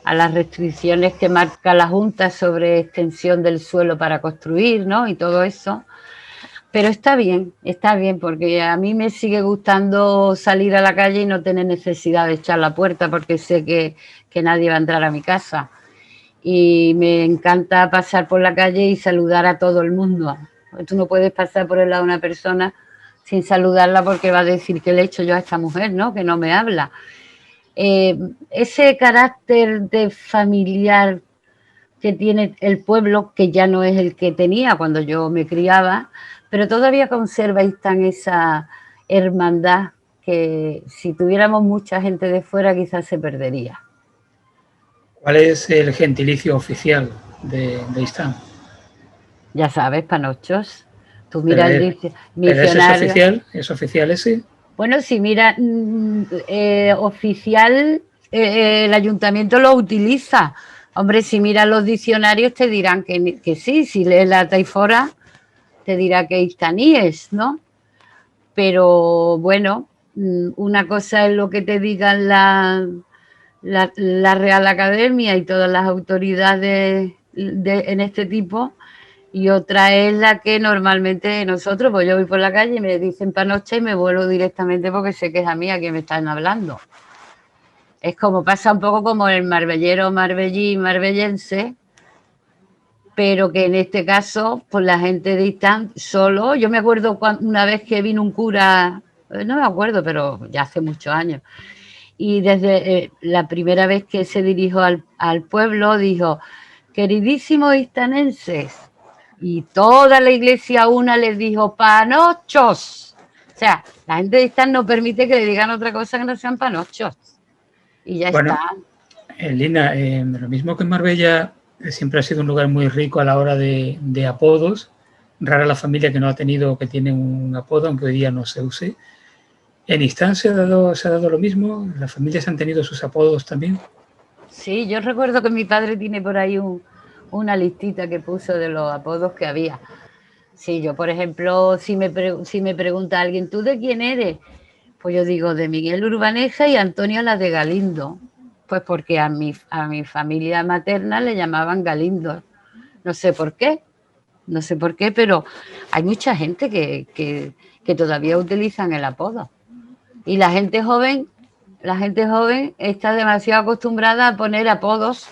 las restricciones que marca la Junta sobre extensión del suelo para construir, ¿no? Y todo eso. Pero está bien, porque a mí me sigue gustando salir a la calle y no tener necesidad de echar la puerta porque sé que nadie va a entrar a mi casa. Y me encanta pasar por la calle y saludar a todo el mundo. Tú no puedes pasar por el lado de una persona sin saludarla porque va a decir qué le he hecho yo a esta mujer, ¿no? Que no me habla. Ese carácter de familiar que tiene el pueblo, que ya no es el que tenía cuando yo me criaba, pero todavía conserva esa hermandad que si tuviéramos mucha gente de fuera quizás se perdería. ¿Cuál es el gentilicio oficial de Istán? Ya sabes, panochos. Tú miras el pero diccionario. ¿es oficial ese? Bueno, si mira, oficial, el ayuntamiento lo utiliza. Hombre, si miras los diccionarios te dirán que sí, si lees la Taifora te dirá que Istaníes, ¿no? Pero bueno, una cosa es lo que te digan la Real Academia y todas las autoridades en este tipo, y otra es la que normalmente nosotros, pues yo voy por la calle y me dicen panocha y me vuelvo directamente porque sé que es a mí a quien me están hablando. Es como pasa un poco como el marbellero, marbellí, marbellense, pero que en este caso, pues la gente de solo, yo me acuerdo una vez que vino un cura, no me acuerdo, pero ya hace muchos años, y desde la primera vez que se dirigió al pueblo dijo, queridísimos istanenses, y toda la iglesia una les dijo, panochos. O sea, la gente de Istán no permite que le digan otra cosa que no sean panochos. Y ya Bueno, está. Lina, lo mismo que en Marbella, siempre ha sido un lugar muy rico a la hora de apodos. Rara la familia que no ha tenido, que tiene un apodo, aunque hoy día no se use. ¿En Istán se ha dado lo mismo? ¿Las familias han tenido sus apodos también? Sí, yo recuerdo que mi padre tiene por ahí una listita que puso de los apodos que había. Sí, yo, por ejemplo, si me pregunta alguien, ¿tú de quién eres? Pues yo digo, de Miguel Urbaneja y Antonio la de Galindo. Pues porque a mi familia materna le llamaban Galindo. No sé por qué, no sé por qué, pero hay mucha gente que todavía utilizan el apodo. Y la gente joven está demasiado acostumbrada a poner apodos.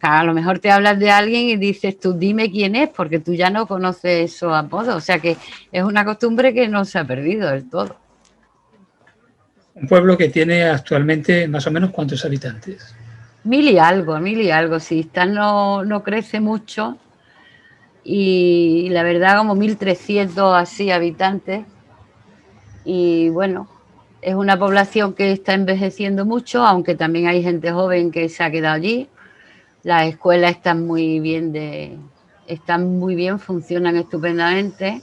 A lo mejor te hablas de alguien y dices tú dime quién es, porque tú ya no conoces esos apodos. O sea que es una costumbre que no se ha perdido del todo. Un pueblo que tiene actualmente más o menos ¿cuántos habitantes? Mil y algo. Si esta no crece mucho, y la verdad como 1.300 así habitantes. Y bueno, es una población que está envejeciendo mucho, aunque también hay gente joven que se ha quedado allí. Las escuelas están muy bien, funcionan estupendamente.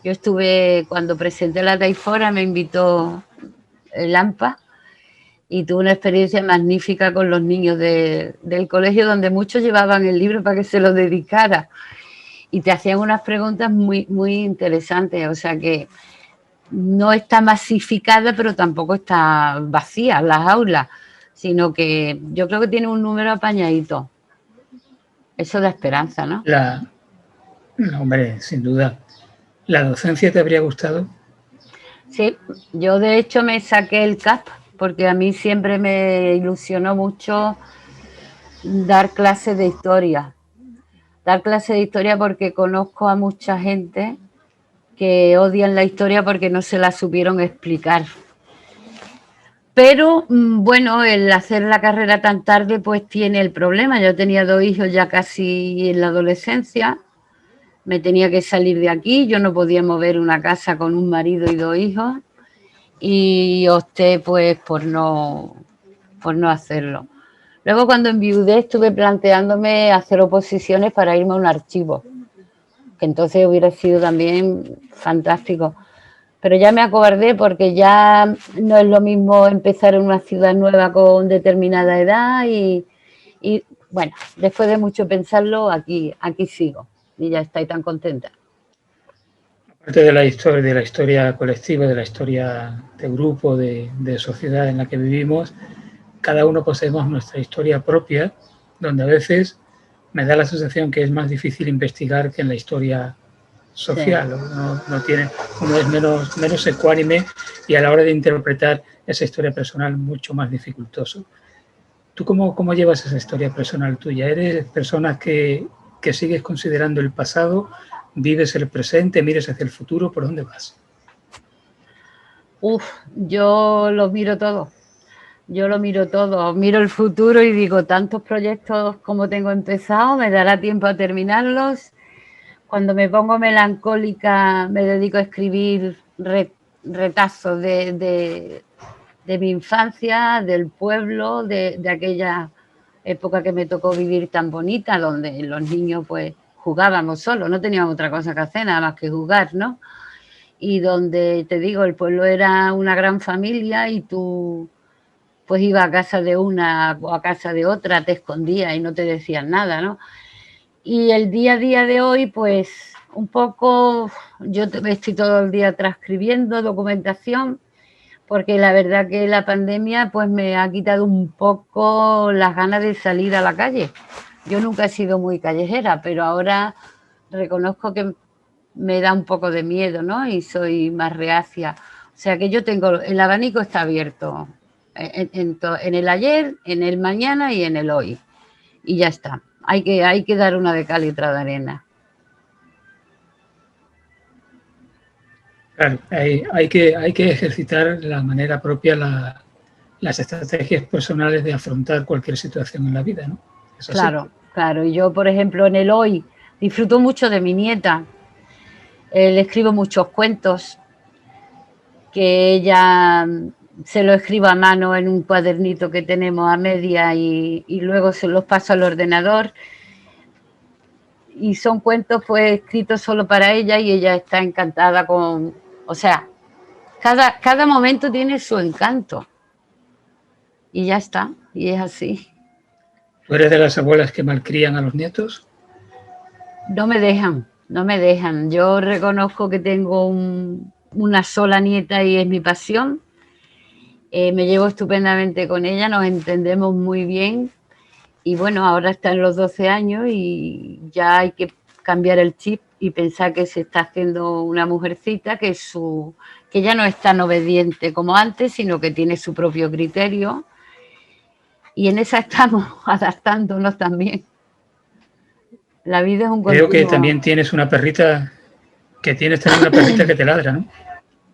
Yo estuve, cuando presenté la Taifora, me invitó el AMPA y tuve una experiencia magnífica con los niños del colegio, donde muchos llevaban el libro para que se lo dedicara y te hacían unas preguntas muy, muy interesantes. O sea que no está masificada, pero tampoco está vacía las aulas, sino que yo creo que tiene un número apañadito. Eso da esperanza, ¿no? No, hombre, sin duda. ¿La docencia te habría gustado? Sí, yo de hecho me saqué el CAP porque a mí siempre me ilusionó mucho dar clases de historia. Dar clases de historia porque conozco a mucha gente que odian la historia porque no se la supieron explicar. Pero bueno, el hacer la carrera tan tarde pues tiene el problema. Yo tenía 2 hijos ya casi en la adolescencia, me tenía que salir de aquí, yo no podía mover una casa con un marido y 2 hijos y opté pues por no hacerlo. Luego cuando enviudé estuve planteándome hacer oposiciones para irme a un archivo, que entonces hubiera sido también fantástico. Pero ya me acobardé porque ya no es lo mismo empezar en una ciudad nueva con determinada edad y bueno, después de mucho pensarlo, aquí sigo y ya estoy tan contenta. Aparte de la historia colectiva, de la historia de grupo, de sociedad en la que vivimos, cada uno poseemos nuestra historia propia, donde a veces me da la sensación que es más difícil investigar que en la historia social. Sí. Uno es menos ecuánime y a la hora de interpretar esa historia personal mucho más dificultoso. ¿Tú cómo llevas esa historia personal tuya? ¿Eres persona que sigues considerando el pasado, vives el presente, mires hacia el futuro? ¿Por dónde vas? Yo lo miro todo. Yo lo miro todo, miro el futuro y digo, tantos proyectos como tengo empezado, me dará tiempo a terminarlos. Cuando me pongo melancólica me dedico a escribir retazos de mi infancia, del pueblo, de aquella época que me tocó vivir tan bonita, donde los niños pues jugábamos solo, no teníamos otra cosa que hacer nada más que jugar, ¿no? Y donde, te digo, el pueblo era una gran familia y tú pues ibas a casa de una o a casa de otra, te escondías y no te decían nada, ¿no? Y el día a día de hoy, pues un poco, estoy todo el día transcribiendo documentación, porque la verdad que la pandemia pues me ha quitado un poco las ganas de salir a la calle. Yo nunca he sido muy callejera, pero ahora reconozco que me da un poco de miedo, ¿no? Y soy más reacia. O sea que yo tengo, el abanico está abierto en el ayer, en el mañana y en el hoy. Y ya está. Hay que dar una de cal y otra de arena. Claro, hay que ejercitar la manera propia, las estrategias personales de afrontar cualquier situación en la vida, ¿no? ¿Es así? Claro, claro. Y yo, por ejemplo, en el hoy disfruto mucho de mi nieta. Le escribo muchos cuentos que ella se lo escribo a mano en un cuadernito que tenemos a media y luego se los paso al ordenador. Y son cuentos pues escritos solo para ella y ella está encantada con... O sea, cada momento tiene su encanto. Y ya está, y es así. ¿Tú eres de las abuelas que malcrían a los nietos? No me dejan, no me dejan. Yo reconozco que tengo una sola nieta y es mi pasión. Me llevo estupendamente con ella, nos entendemos muy bien. Y bueno, ahora está en los 12 años y ya hay que cambiar el chip y pensar que se está haciendo una mujercita, que ya no es tan obediente como antes, sino que tiene su propio criterio. Y en esa estamos adaptándonos también. La vida es un Creo continuo. que también tienes una perrita, que te ladra, ¿no?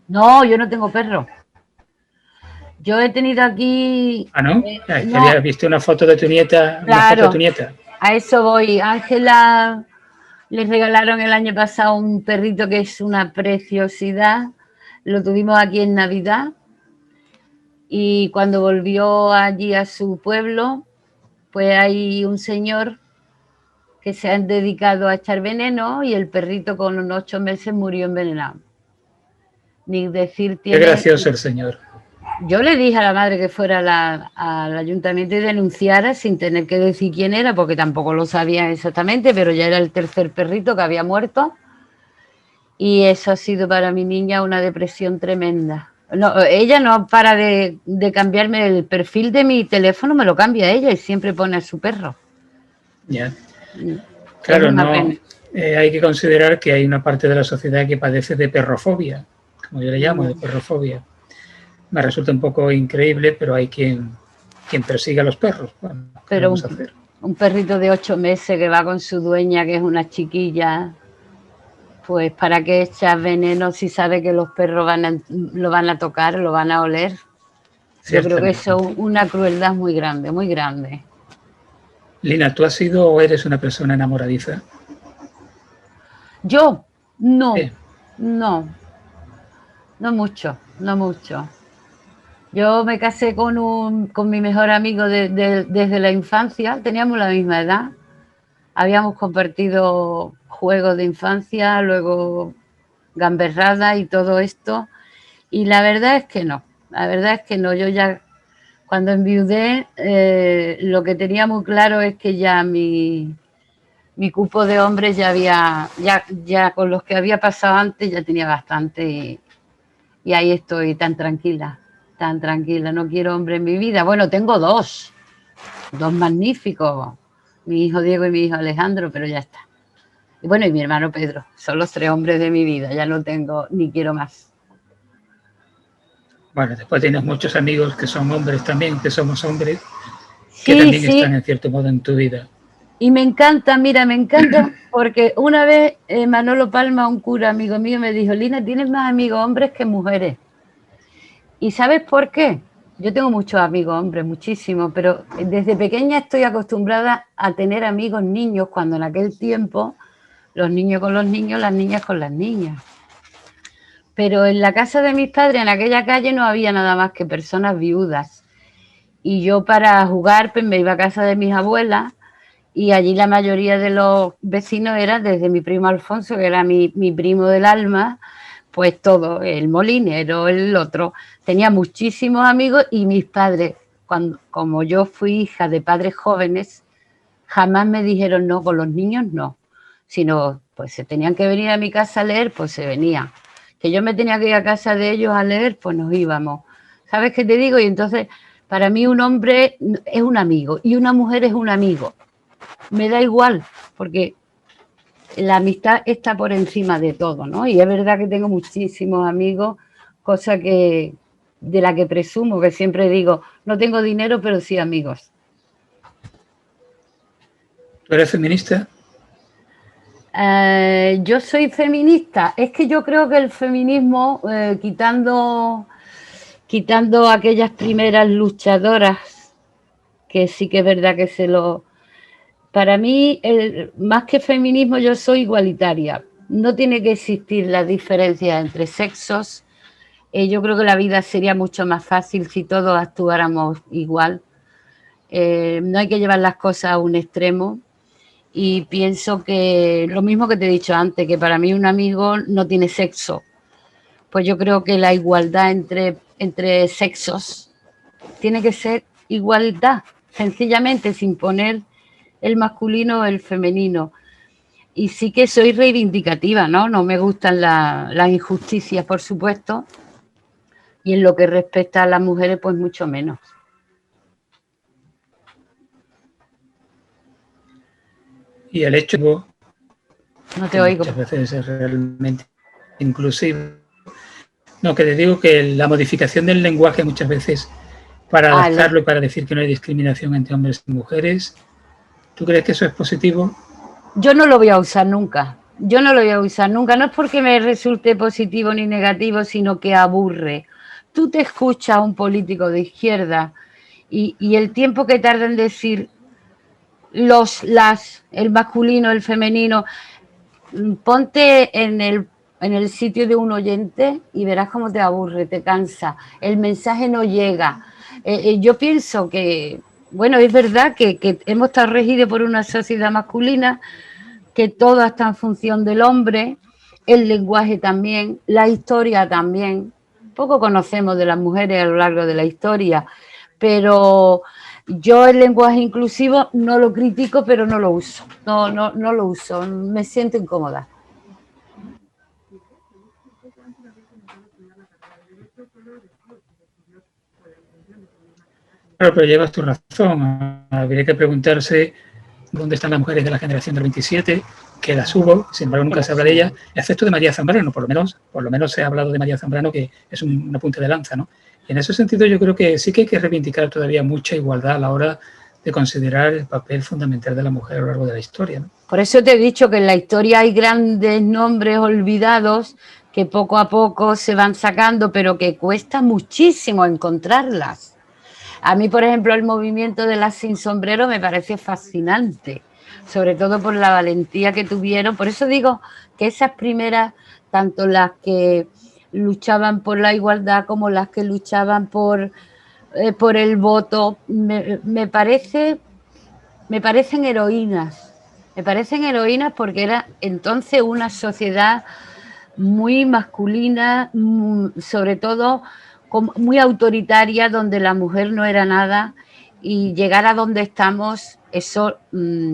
No, yo no tengo perro. Yo he tenido aquí... Ah, ¿no? Es que no, había visto una foto de tu nieta, una foto de claro, tu nieta. a eso voy. Ángela les regalaron el año pasado un perrito que es una preciosidad. Lo tuvimos aquí en Navidad. Y cuando volvió allí a su pueblo, pues hay un señor que se han dedicado a echar veneno y el perrito con unos 8 meses murió envenenado. Ni decir Qué tiene... gracioso el señor. Yo le dije a la madre que fuera al ayuntamiento y denunciara sin tener que decir quién era, porque tampoco lo sabía exactamente, pero ya era el tercer perrito que había muerto. Y eso ha sido para mi niña una depresión tremenda. No, ella no para de cambiarme el perfil de mi teléfono, me lo cambia ella y siempre pone a su perro. Ya. Claro, no. Pena. Hay que considerar que hay una parte de la sociedad que padece de perrofobia, como yo le llamo, de perrofobia. Me resulta un poco increíble, pero hay quien persigue a los perros. Bueno, ¿qué vamos a hacer? Un perrito de 8 meses que va con su dueña, que es una chiquilla, pues ¿para qué echas veneno si sabe que los perros lo van a tocar, lo van a oler? Yo creo que eso es una crueldad muy grande, muy grande. Lina, ¿tú has sido o eres una persona enamoradiza? Yo, no, no mucho, no mucho. Yo me casé con mi mejor amigo desde la infancia, teníamos la misma edad, habíamos compartido juegos de infancia, luego gamberrada y todo esto, y la verdad es que no, yo ya cuando enviudé lo que tenía muy claro es que ya mi cupo de hombres ya con los que había pasado antes ya tenía bastante y ahí estoy tan tranquila, no quiero hombre en mi vida. Bueno, tengo dos magníficos, mi hijo Diego y mi hijo Alejandro, pero ya está. Y bueno, y mi hermano Pedro, son los 3 hombres de mi vida, ya no tengo ni quiero más. Bueno, después tienes muchos amigos que son hombres también, que somos hombres, que también están en cierto modo en tu vida. Y me encanta, mira, porque una vez Manolo Palma, un cura amigo mío, me dijo, Lina, tienes más amigos hombres que mujeres. ¿Y sabes por qué? Yo tengo muchos amigos hombres, muchísimos, pero desde pequeña estoy acostumbrada a tener amigos niños, cuando en aquel tiempo los niños con los niños, las niñas con las niñas. Pero en la casa de mis padres, en aquella calle, no había nada más que personas viudas. Y yo para jugar pues me iba a casa de mis abuelas y allí la mayoría de los vecinos eran desde mi primo Alfonso, que era mi primo del alma, pues todo, el molinero, el otro. Tenía muchísimos amigos y mis padres, como yo fui hija de padres jóvenes, jamás me dijeron no, con los niños no, sino pues se tenían que venir a mi casa a leer, pues se venían. Que yo me tenía que ir a casa de ellos a leer, pues nos íbamos. ¿Sabes qué te digo? Y entonces, para mí un hombre es un amigo y una mujer es un amigo. Me da igual, porque la amistad está por encima de todo, ¿no? Y es verdad que tengo muchísimos amigos, cosa que de la que presumo, que siempre digo, no tengo dinero, pero sí amigos. ¿Tú eres feminista? Yo soy feminista. Es que yo creo que el feminismo, quitando aquellas primeras luchadoras, que sí que es verdad que para mí, más que feminismo, yo soy igualitaria. No tiene que existir la diferencia entre sexos. Yo creo que la vida sería mucho más fácil si todos actuáramos igual. No hay que llevar las cosas a un extremo. Y pienso que lo mismo que te he dicho antes, que para mí un amigo no tiene sexo. Pues yo creo que la igualdad entre sexos tiene que ser igualdad, sencillamente sin poner el masculino o el femenino. Y sí que soy reivindicativa, ¿no? No me gustan las injusticias, por supuesto, y en lo que respecta a las mujeres, pues mucho menos. Y el hecho de no te oigo. Muchas veces es realmente inclusivo. No, que te digo que la modificación del lenguaje muchas veces para adaptarlo y para decir que no hay discriminación entre hombres y mujeres, ¿tú crees que eso es positivo? Yo no lo voy a usar nunca. Yo no lo voy a usar nunca. No es porque me resulte positivo ni negativo, sino que aburre. Tú te escuchas a un político de izquierda y el tiempo que tarda en decir el masculino, el femenino, ponte en el sitio de un oyente y verás cómo te aburre, te cansa, el mensaje no llega. Yo pienso que, bueno, es verdad que hemos estado regidos por una sociedad masculina, que todo está en función del hombre, el lenguaje también, la historia también. Poco conocemos de las mujeres a lo largo de la historia, pero yo el lenguaje inclusivo no lo critico, pero no lo uso. No lo uso, me siento incómoda. Claro, pero llevas tu razón. Habría que preguntarse dónde están las mujeres de la generación del 27, que las hubo, sin embargo nunca se habla de ellas, excepto de María Zambrano, por lo menos se ha hablado de María Zambrano, que es una punta de lanza, ¿no? Y en ese sentido yo creo que sí que hay que reivindicar todavía mucha igualdad a la hora de considerar el papel fundamental de la mujer a lo largo de la historia, ¿no? Por eso te he dicho que en la historia hay grandes nombres olvidados que poco a poco se van sacando, pero que cuesta muchísimo encontrarlas. A mí, por ejemplo, el movimiento de las sin sombrero me parece fascinante, sobre todo por la valentía que tuvieron. Por eso digo que esas primeras, tanto las que luchaban por la igualdad como las que luchaban por el voto, me parecen heroínas. Me parecen heroínas porque era entonces una sociedad muy masculina, sobre todo muy autoritaria, donde la mujer no era nada, y llegar a donde estamos, eso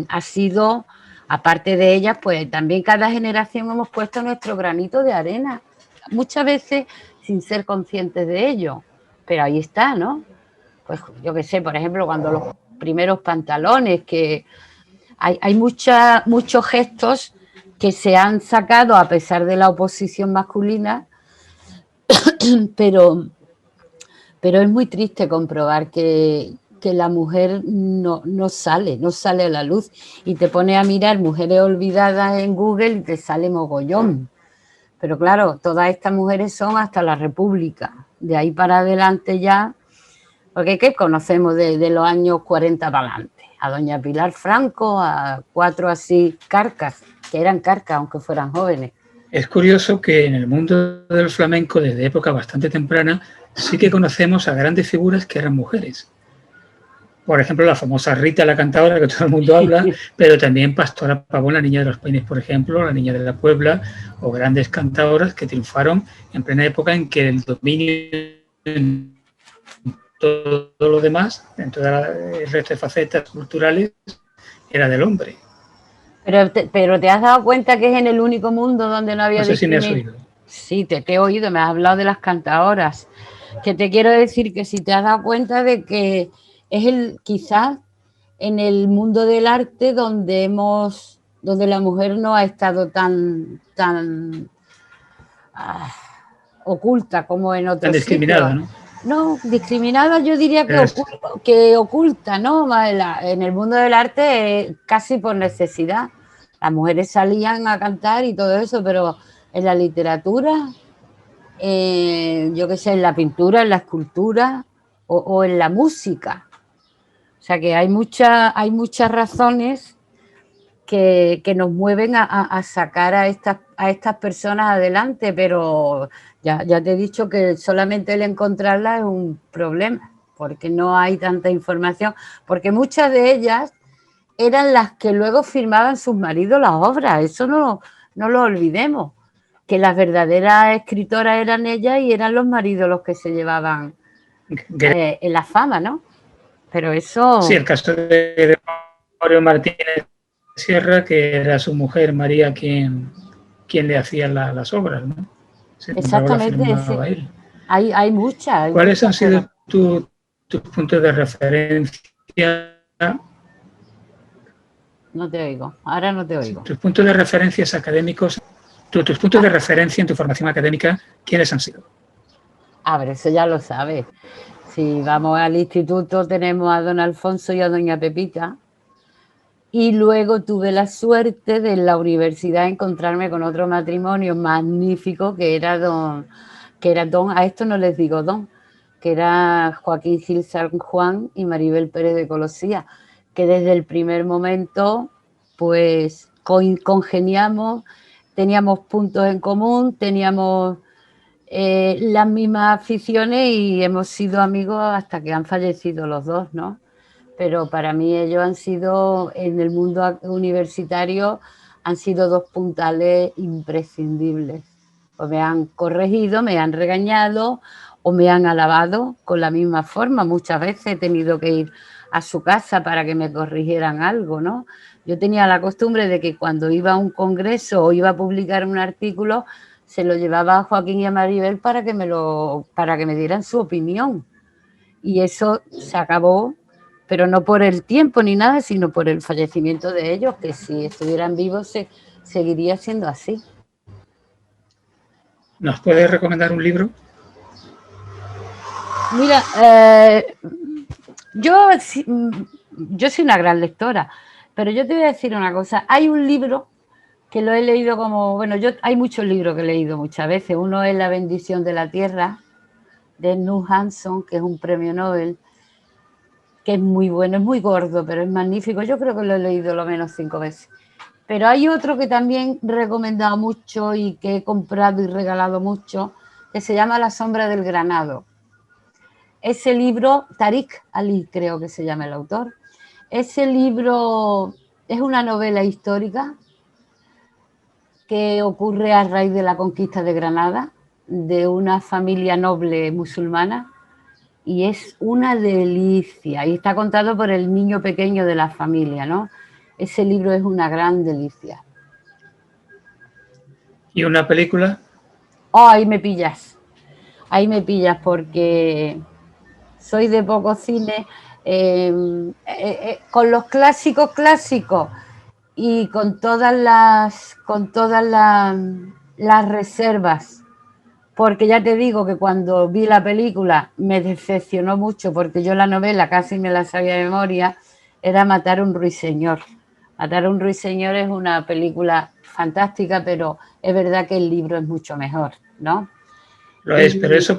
ha sido, aparte de ellas, pues también cada generación hemos puesto nuestro granito de arena, muchas veces sin ser conscientes de ello, pero ahí está, ¿no? Pues yo qué sé, por ejemplo, cuando los primeros pantalones, que hay muchos gestos que se han sacado a pesar de la oposición masculina, pero es muy triste comprobar que la mujer no sale a la luz, y te pone a mirar mujeres olvidadas en Google y te sale mogollón. Pero claro, todas estas mujeres son hasta la República. De ahí para adelante ya, porque ¿qué conocemos de los años 40 para adelante? A doña Pilar Franco, a 4 así carcas, que eran carcas aunque fueran jóvenes. Es curioso que en el mundo del flamenco, desde época bastante temprana, sí que conocemos a grandes figuras que eran mujeres. Por ejemplo, la famosa Rita, la cantadora, que todo el mundo habla, pero también Pastora Pavón, la Niña de los Peines, por ejemplo, la Niña de la Puebla, o grandes cantadoras que triunfaron en plena época en que el dominio en todo lo demás, en todo el resto de facetas culturales, era del hombre. Pero te has dado cuenta que es en el único mundo donde no había No sé si me has discriminación. oído. Sí, te he oído, me has hablado de las cantadoras. Que te quiero decir que si te has dado cuenta de que es quizás en el mundo del arte donde la mujer no ha estado tan oculta como en Tan otros discriminada, sitios. ¿no? No, discriminada yo diría que oculta, ¿no? En el mundo del arte casi por necesidad. Las mujeres salían a cantar y todo eso, pero en la literatura, yo qué sé, en la pintura, en la escultura o en la música. O sea que hay muchas razones que nos mueven a sacar a estas personas adelante, pero ya te he dicho que solamente el encontrarlas es un problema, porque no hay tanta información, porque muchas de ellas eran las que luego firmaban sus maridos las obras, eso no lo olvidemos, que las verdaderas escritoras eran ellas y eran los maridos los que se llevaban en la fama, ¿no? Pero eso... Sí, el caso de Gregorio Martínez Sierra, que era su mujer María quien le hacía las obras, ¿no? Sin embargo, la Exactamente, firmaba él. hay muchas. ¿Cuáles han sido tus puntos de referencia? No te oigo, ahora no te oigo. Tus puntos de referencias académicos, tus puntos de referencia en tu formación académica, ¿quiénes han sido? A ver, eso ya lo sabes. Si vamos al instituto tenemos a don Alfonso y a doña Pepita. Y luego tuve la suerte de en la universidad encontrarme con otro matrimonio magnífico que era don, a esto no les digo don, que era Joaquín Gil San Juan y Maribel Pérez de Colosía, que desde el primer momento pues congeniamos, teníamos puntos en común, teníamos las mismas aficiones y hemos sido amigos hasta que han fallecido los dos, ¿no? Pero para mí ellos han sido, en el mundo universitario, han sido dos puntales imprescindibles. O me han corregido, me han regañado o me han alabado con la misma forma. Muchas veces he tenido que ir a su casa para que me corrigieran algo, ¿no? Yo tenía la costumbre de que cuando iba a un congreso o iba a publicar un artículo, se lo llevaba a Joaquín y a Maribel para que me dieran su opinión. Y eso se acabó, pero no por el tiempo ni nada, sino por el fallecimiento de ellos, que si estuvieran vivos seguiría siendo así. ¿Nos puedes recomendar un libro? Mira, yo soy una gran lectora, pero yo te voy a decir una cosa. Hay un libro que lo he leído hay muchos libros que he leído muchas veces. Uno es La bendición de la tierra, de Knut Hamsun, que es un premio Nobel, que es muy bueno, es muy gordo, pero es magnífico. Yo creo que lo he leído lo menos 5 veces. Pero hay otro que también he recomendado mucho y que he comprado y regalado mucho, que se llama La sombra del granado. Ese libro, Tariq Ali creo que se llama el autor, ese libro es una novela histórica que ocurre a raíz de la conquista de Granada, de una familia noble musulmana, y es una delicia. Y está contado por el niño pequeño de la familia, ¿no? Ese libro es una gran delicia. ¿Y una película? Oh, ahí me pillas porque soy de poco cine, con los clásicos y con todas las reservas, porque ya te digo que cuando vi la película me decepcionó mucho porque yo la novela casi me la sabía de memoria, era Matar a un ruiseñor. Matar a un ruiseñor es una película fantástica, pero es verdad que el libro es mucho mejor, ¿no? Lo es, pero eso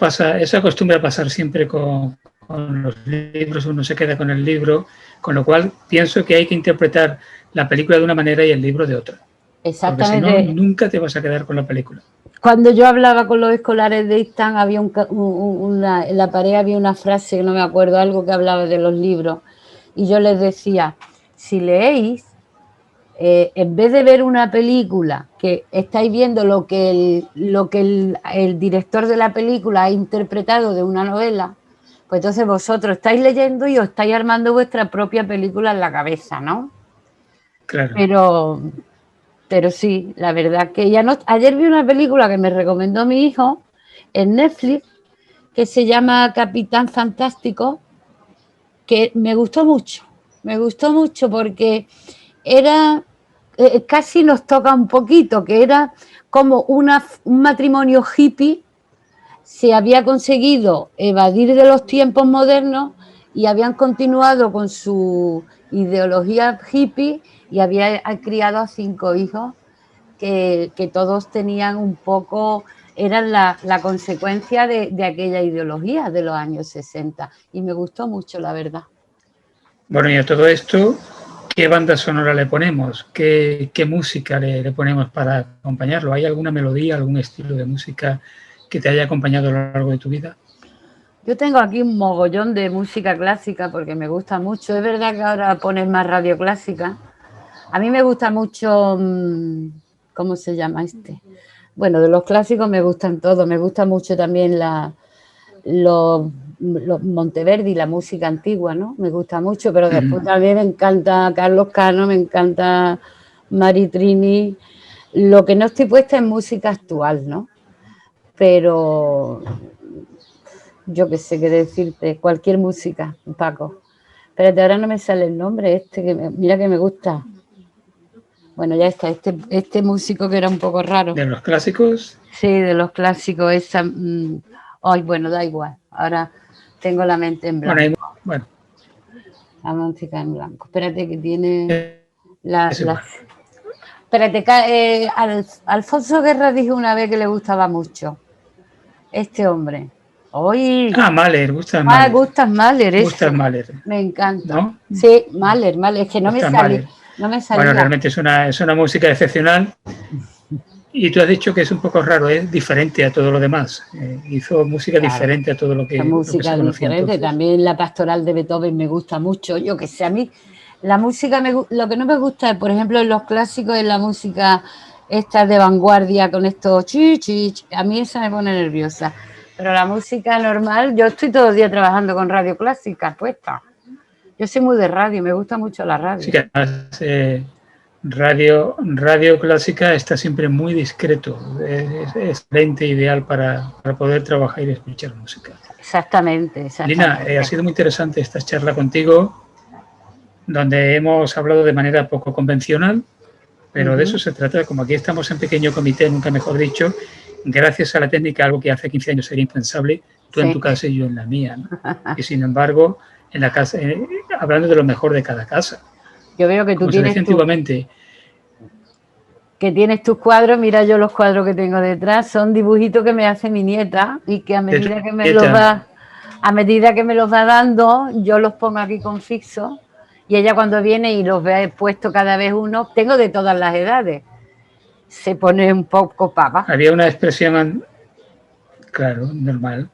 acostumbra a pasar siempre con los libros, uno se queda con el libro, con lo cual pienso que hay que interpretar la película de una manera y el libro de otra. Exactamente. Porque si no, nunca te vas a quedar con la película. Cuando yo hablaba con los escolares de ISTAN, había en la pared había una frase, no me acuerdo, algo que hablaba de los libros. Y yo les decía, si leéis, en vez de ver una película que estáis viendo lo que el director de la película ha interpretado de una novela, pues entonces vosotros estáis leyendo y os estáis armando vuestra propia película en la cabeza, ¿no? Claro. Pero sí, la verdad que ya no. Ayer vi una película que me recomendó mi hijo en Netflix que se llama Capitán Fantástico, que me gustó mucho porque era casi nos toca un poquito, que era como un matrimonio hippie se había conseguido evadir de los tiempos modernos y habían continuado con su ideología hippie y había criado a 5 hijos que todos tenían un poco, eran la consecuencia de aquella ideología de los años 60 y me gustó mucho, la verdad. Bueno, y a todo esto, ¿qué banda sonora le ponemos? ¿Qué música le ponemos para acompañarlo? ¿Hay alguna melodía, algún estilo de música que te haya acompañado a lo largo de tu vida? Yo tengo aquí un mogollón de música clásica porque me gusta mucho. Es verdad que ahora pones más radio clásica. A mí me gusta mucho, ¿cómo se llama este? Bueno, de los clásicos me gustan todos. Me gusta mucho también los Monteverdi, la música antigua, ¿no? Me gusta mucho, pero después también me encanta Carlos Cano, me encanta Maritrini. Lo que no estoy puesta es música actual, ¿no? Pero yo qué sé qué decirte, cualquier música, Paco. Espérate, ahora no me sale el nombre mira que me gusta. Bueno, ya está, este músico que era un poco raro. ¿De los clásicos? Sí, de los clásicos, ay, bueno, da igual, ahora tengo la mente en blanco. Bueno. La música en blanco. Espérate que tiene Espérate, Alfonso Guerra dijo una vez que le gustaba mucho este hombre. Hoy. Mahler, Gustav Mahler. Gustav Mahler, Gustav Mahler. Me encanta. ¿No? Sí, Mahler, es que no me salía. Bueno, realmente es una música excepcional. Y tú has dicho que es un poco raro, es diferente a todo lo demás. Hizo música diferente a todo lo que música se conocía diferente. entonces. También la pastoral de Beethoven me gusta mucho. Yo que sé, a mí la música, lo que no me gusta, por ejemplo, en los clásicos, es la música esta de vanguardia con estos a mí esa me pone nerviosa. Pero la música normal, yo estoy todo el día trabajando con radio clásica puesta. Yo soy muy de radio, me gusta mucho la radio. Sí, que además, radio clásica está siempre muy discreto, es lente ideal para poder trabajar y escuchar música. Exactamente. Lina, ha sido muy interesante esta charla contigo, donde hemos hablado de manera poco convencional, pero de eso se trata. Como aquí estamos en pequeño comité, nunca mejor dicho, gracias a la técnica, algo que hace 15 años sería impensable, tú en tu casa y yo en la mía, ¿no? Y sin embargo, en la casa, hablando de lo mejor de cada casa. Yo veo que tú tienes antiguamente. Que tienes tus cuadros, mira yo los cuadros que tengo detrás, son dibujitos que me hace mi nieta y que a medida que me los va dando, yo los pongo aquí con fixo y ella cuando viene y los ve puesto cada vez uno, tengo de todas las edades, se pone un poco pava. Había una expresión, claro, normal,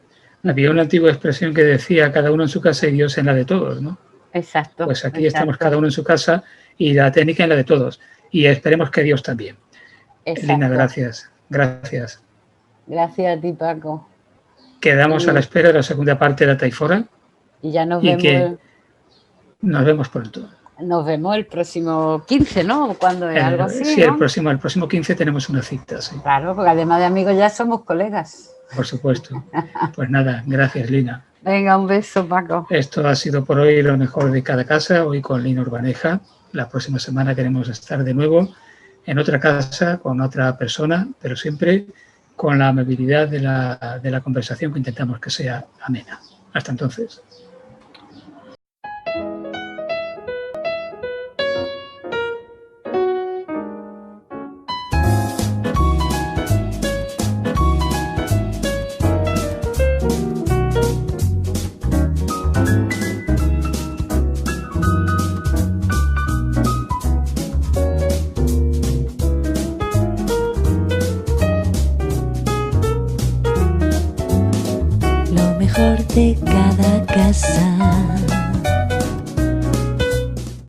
había una antigua expresión que decía cada uno en su casa y Dios en la de todos, ¿no? Exacto. Pues aquí estamos cada uno en su casa y la técnica en la de todos. Y esperemos que Dios también. Lina, gracias. Gracias. Gracias a ti, Paco. Quedamos a la espera de la segunda parte de la Taifora. Y ya nos vemos. Nos vemos pronto. Nos vemos el próximo 15, ¿no? Cuando es algo así, sí, ¿no? el próximo 15 tenemos una cita, sí. Claro, porque además de amigos ya somos colegas. Por supuesto. Pues nada, gracias, Lina. Venga, un beso, Paco. Esto ha sido por hoy lo mejor de cada casa, hoy con Lina Urbaneja. La próxima semana queremos estar de nuevo en otra casa, con otra persona, pero siempre con la amabilidad de la conversación que intentamos que sea amena. Hasta entonces. De cada casa.